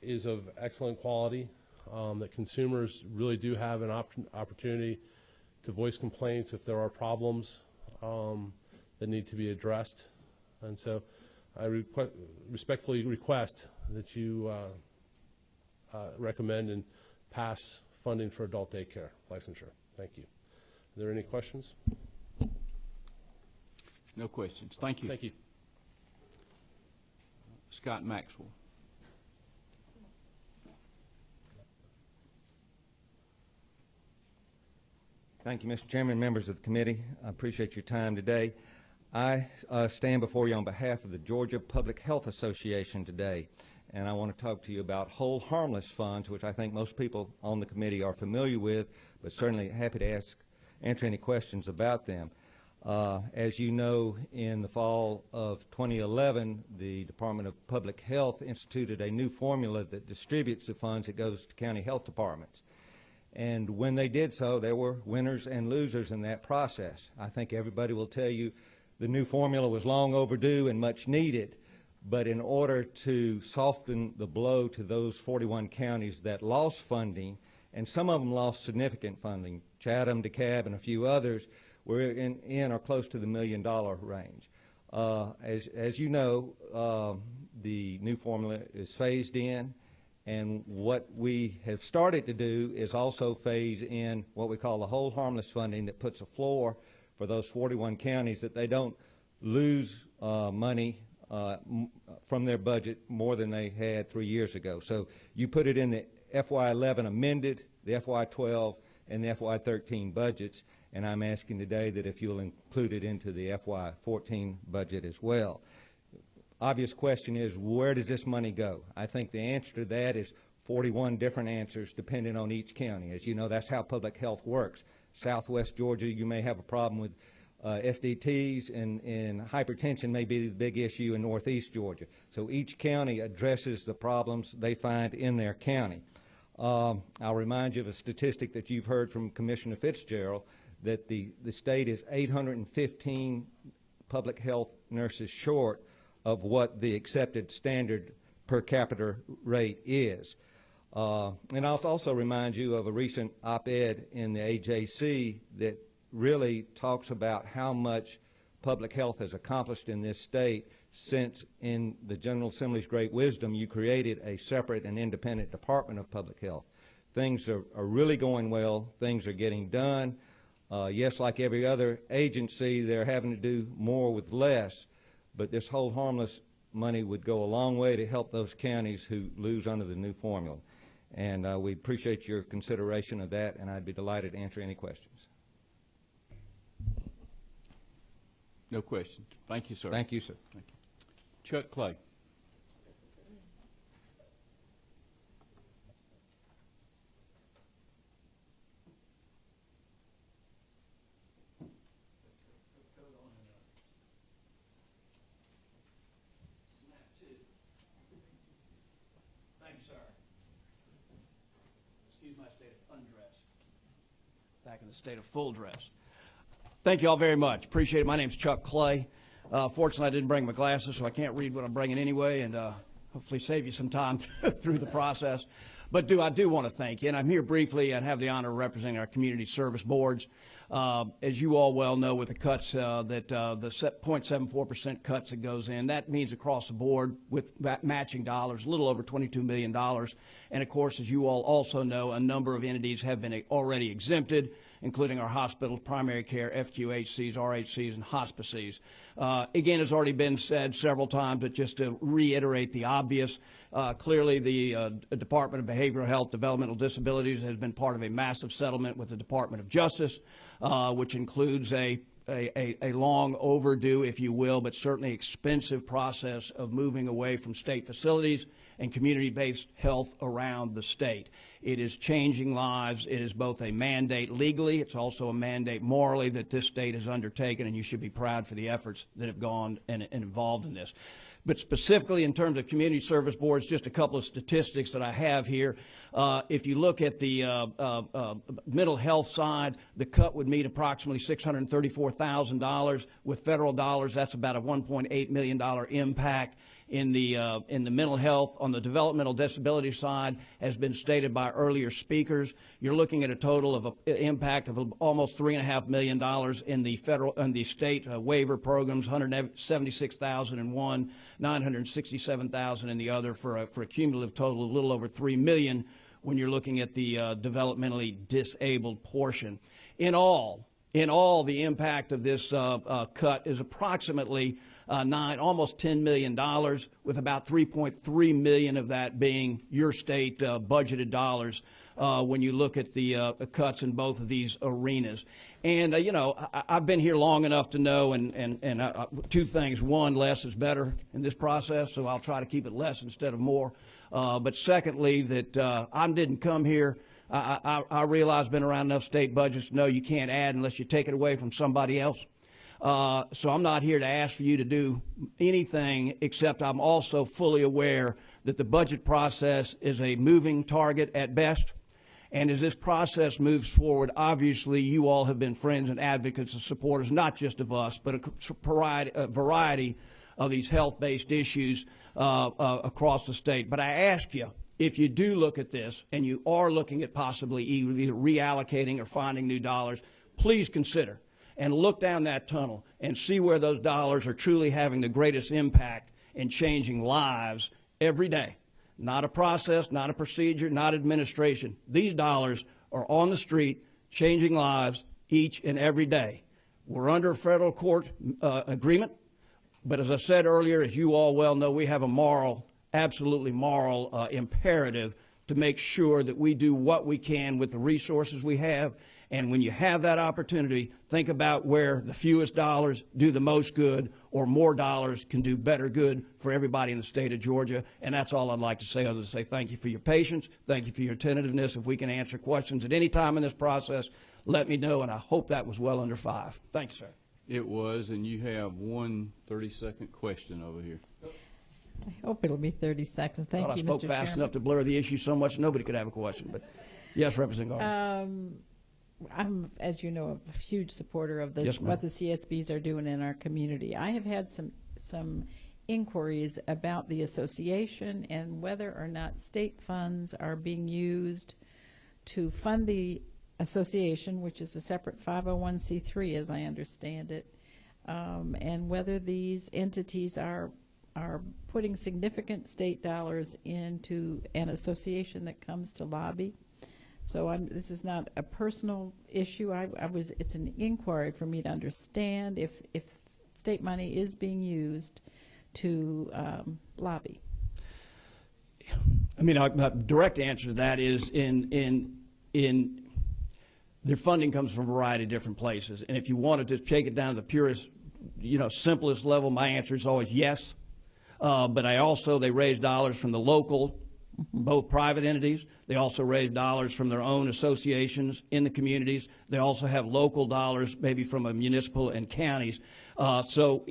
is of excellent quality, that consumers really do have an opportunity to voice complaints if there are problems that need to be addressed. And so I respectfully request that you recommend and pass funding for adult daycare licensure. Thank you. Are there any questions? No questions. Thank you. Thank you. Scott Maxwell. Thank you, Mr. Chairman, members of the committee. I appreciate your time today. I stand before you on behalf of the Georgia Public Health Association today, and I want to talk to you about whole harmless funds, which I think most people on the committee are familiar with, but certainly happy to answer any questions about them. As you know, in the fall of 2011, the Department of Public Health instituted a new formula that distributes the funds that goes to county health departments. And when they did so, there were winners and losers in that process. I think everybody will tell you the new formula was long overdue and much needed, but in order to soften the blow to those 41 counties that lost funding, and some of them lost significant funding, Chatham, DeKalb, and a few others, we're in or close to the $1 million range. As you know, the new formula is phased in, and what we have started to do is also phase in what we call the whole harmless funding, that puts a floor for those 41 counties, that they don't lose money from their budget more than they had 3 years ago. So you put it in the FY11 amended, the FY12, and the FY13 budgets, and I'm asking today that if you'll include it into the FY14 budget as well. Obvious question is, where does this money go? I think the answer to that is 41 different answers depending on each county. As you know, that's how public health works. Southwest Georgia, you may have a problem with SDTs and hypertension may be the big issue in northeast Georgia. So each county addresses the problems they find in their county. I'll remind you of a statistic that you've heard from Commissioner Fitzgerald, that the state is 815 public health nurses short of what the accepted standard per capita rate is. And I'll also remind you of a recent op-ed in the AJC that really talks about how much public health has accomplished in this state since, in the General Assembly's great wisdom, you created a separate and independent Department of Public Health. Things are really going well. Things are getting done. Yes, like every other agency, they're having to do more with less, but this hold harmless money would go a long way to help those counties who lose under the new formula. And we appreciate your consideration of that, and I'd be delighted to answer any questions. No questions. Thank you, sir. Thank you, sir. Thank you. Chuck Clay. Thank you, sir. Excuse my state of undress. Back in the state of full dress. Thank you all very much. Appreciate it. My name's Chuck Clay. Fortunately, I didn't bring my glasses, so I can't read what I'm bringing anyway, and hopefully save you some time through the process. But I do want to thank you, and I'm here briefly and have the honor of representing our community service boards. As you all well know, with the cuts, the 0.74% cuts that goes in, that means across the board with matching dollars, a little over $22 million. And of course, as you all also know, a number of entities have been already exempted, including our hospitals, primary care, FQHCs, RHCs, and hospices. Again, has already been said several times, but just to reiterate the obvious, clearly the Department of Behavioral Health, Developmental Disabilities has been part of a massive settlement with the Department of Justice, which includes a long overdue, if you will, but certainly expensive process of moving away from state facilities and community-based health around the state. It is changing lives. It is both a mandate legally, it's also a mandate morally that this state has undertaken, and you should be proud for the efforts that have gone and involved in this. But specifically in terms of community service boards, just a couple of statistics that I have here. If you look at the mental health side, the cut would mean approximately $634,000. With federal dollars, that's about a $1.8 million impact. In the mental health, on the developmental disability side, has been stated by earlier speakers. You're looking at a total of an impact of almost $3.5 million in the federal and the state waiver programs, $176,000 in one, $967,000 in the other, for a cumulative total of a little over $3 million when you're looking at the developmentally disabled portion. In all, the impact of this cut is approximately almost $10 million, with about $3.3 million of that being your state budgeted dollars when you look at the cuts in both of these arenas. And, you know, I've been here long enough to know, and two things. One, less is better in this process, so I'll try to keep it less instead of more. But secondly, that I didn't come here. I realize I've been around enough state budgets to know you can't add unless you take it away from somebody else. So I'm not here to ask for you to do anything, except I'm also fully aware that the budget process is a moving target at best. And as this process moves forward, obviously you all have been friends and advocates and supporters, not just of us, but a variety of these health-based issues across the state. But I ask you, if you do look at this and you are looking at possibly either reallocating or finding new dollars, please consider and look down that tunnel and see where those dollars are truly having the greatest impact in changing lives every day. Not a process, not a procedure, not administration. These dollars are on the street changing lives each and every day. We're under a federal court agreement, but as I said earlier, as you all well know, we have a moral, absolutely moral imperative to make sure that we do what we can with the resources we have. And when you have that opportunity, think about where the fewest dollars do the most good, or more dollars can do better good for everybody in the state of Georgia. And that's all I'd like to say, other than to say thank you for your patience, thank you for your attentiveness. If we can answer questions at any time in this process, let me know, and I hope that was well under 5. Thanks, sir. It was, and you have one 30-second question over here. I hope it'll be 30 seconds. Thank you, Mr. I spoke fast enough to blur the issue so much nobody could have a question. But yes, Representative Gardner. I'm, as you know, a huge supporter of Yes, what the CSBs are doing in our community. I have had some inquiries about the association and whether or not state funds are being used to fund the association, which is a separate 501c3 as I understand it, and whether these entities are putting significant state dollars into an association that comes to lobby. So this is not a personal issue. It's an inquiry for me to understand if state money is being used to lobby. I mean, a direct answer to that is their funding comes from a variety of different places. And if you wanted to take it down to the purest, simplest level, my answer is always yes. But they raise dollars from the local, both private entities. They also raise dollars from their own associations in the communities. They also have local dollars, maybe from a municipal and counties. The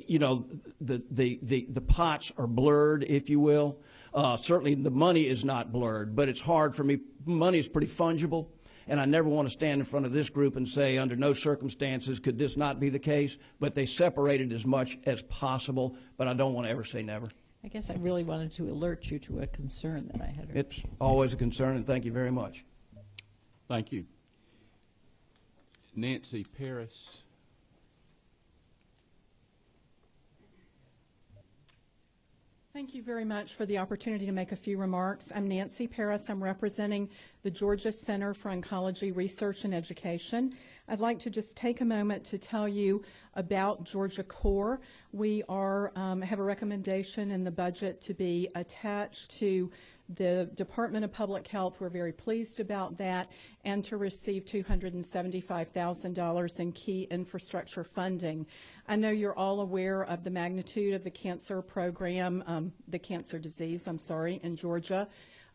pots are blurred, if you will. Certainly the money is not blurred, but it's hard for me. Money is pretty fungible. And I never want to stand in front of this group and say, under no circumstances could this not be the case, but they separate it as much as possible, but I don't want to ever say never. I guess I really wanted to alert you to a concern that I had. It's always a concern, and thank you very much. Thank you. Nancy Paris. Thank you very much for the opportunity to make a few remarks. I'm Nancy Paris. I'm representing the Georgia Center for Oncology Research and Education. I'd like to just take a moment to tell you about Georgia Core. We have a recommendation in the budget to be attached to the Department of Public Health. We're very pleased about that, and to receive $275,000 in key infrastructure funding. I know you're all aware of the magnitude of the cancer program, the cancer disease, in Georgia.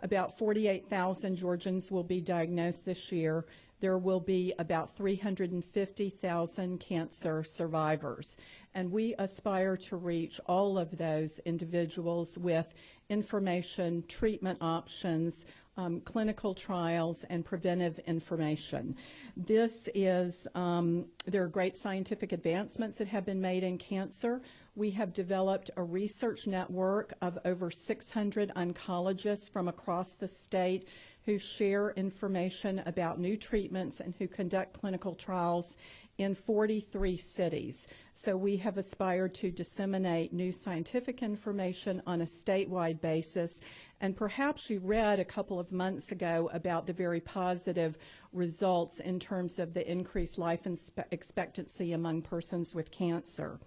About 48,000 Georgians will be diagnosed this year. There will be about 350,000 cancer survivors. And we aspire to reach all of those individuals with information, treatment options, clinical trials, and preventive information. There are great scientific advancements that have been made in cancer. We have developed a research network of over 600 oncologists from across the state who share information about new treatments and who conduct clinical trials in 43 cities. So we have aspired to disseminate new scientific information on a statewide basis. And perhaps you read a couple of months ago about the very positive results in terms of the increased life expectancy among persons with cancer.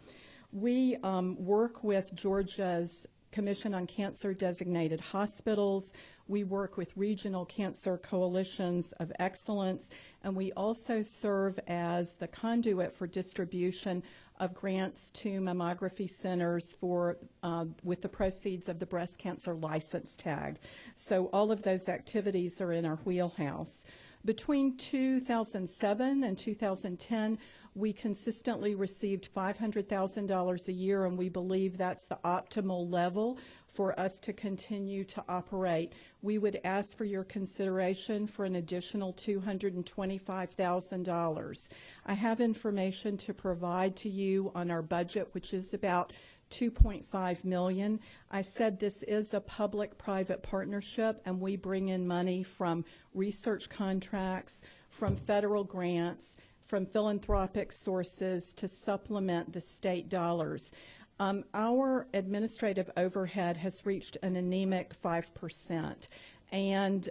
We work with Georgia's Commission on Cancer designated hospitals. We work with regional cancer coalitions of excellence, and we also serve as the conduit for distribution of grants to mammography centers with the proceeds of the breast cancer license tag. So all of those activities are in our wheelhouse. Between 2007 and 2010, we consistently received $500,000 a year, and we believe that's the optimal level for us to continue to operate. We would ask for your consideration for an additional $225,000. I have information to provide to you on our budget, which is about $2.5 million. I said this is a public-private partnership, and we bring in money from research contracts, from federal grants, from philanthropic sources to supplement the state dollars. Our administrative overhead has reached an anemic 5%. And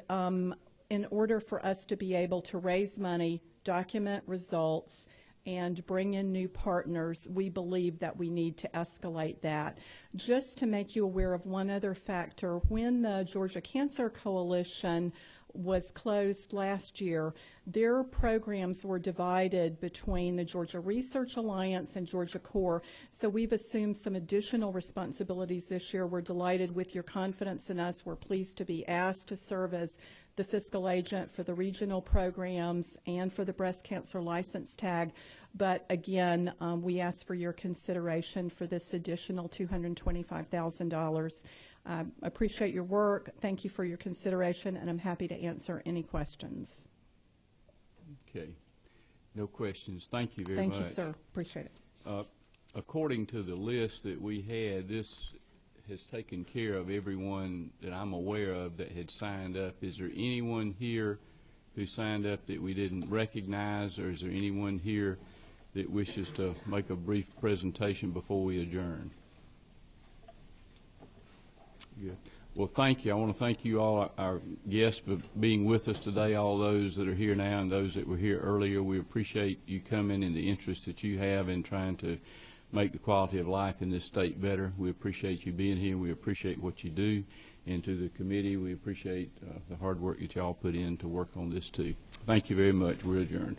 in order for us to be able to raise money, document results, and bring in new partners, we believe that we need to escalate that. Just to make you aware of one other factor, when the Georgia Cancer Coalition was closed last year, their programs were divided between the Georgia Research Alliance and Georgia Core. So we've assumed some additional responsibilities this year. We're delighted with your confidence in us. We're pleased to be asked to serve as the fiscal agent for the regional programs and for the breast cancer license tag. But again, we ask for your consideration for this additional $225,000. Appreciate your work. Thank you for your consideration, and I'm happy to answer any questions. Okay. No questions. Thank you very much. Thank you, sir. Appreciate it. According to the list that we had, this has taken care of everyone that I'm aware of that had signed up. Is there anyone here who signed up that we didn't recognize, or is there anyone here that wishes to make a brief presentation before we adjourn? Good. Well, thank you. I want to thank you all, our guests, for being with us today, all those that are here now and those that were here earlier. We appreciate you coming and the interest that you have in trying to make the quality of life in this state better. We appreciate you being here. We appreciate what you do. And to the committee, we appreciate the hard work that y'all put in to work on this too. Thank you very much. We're adjourned.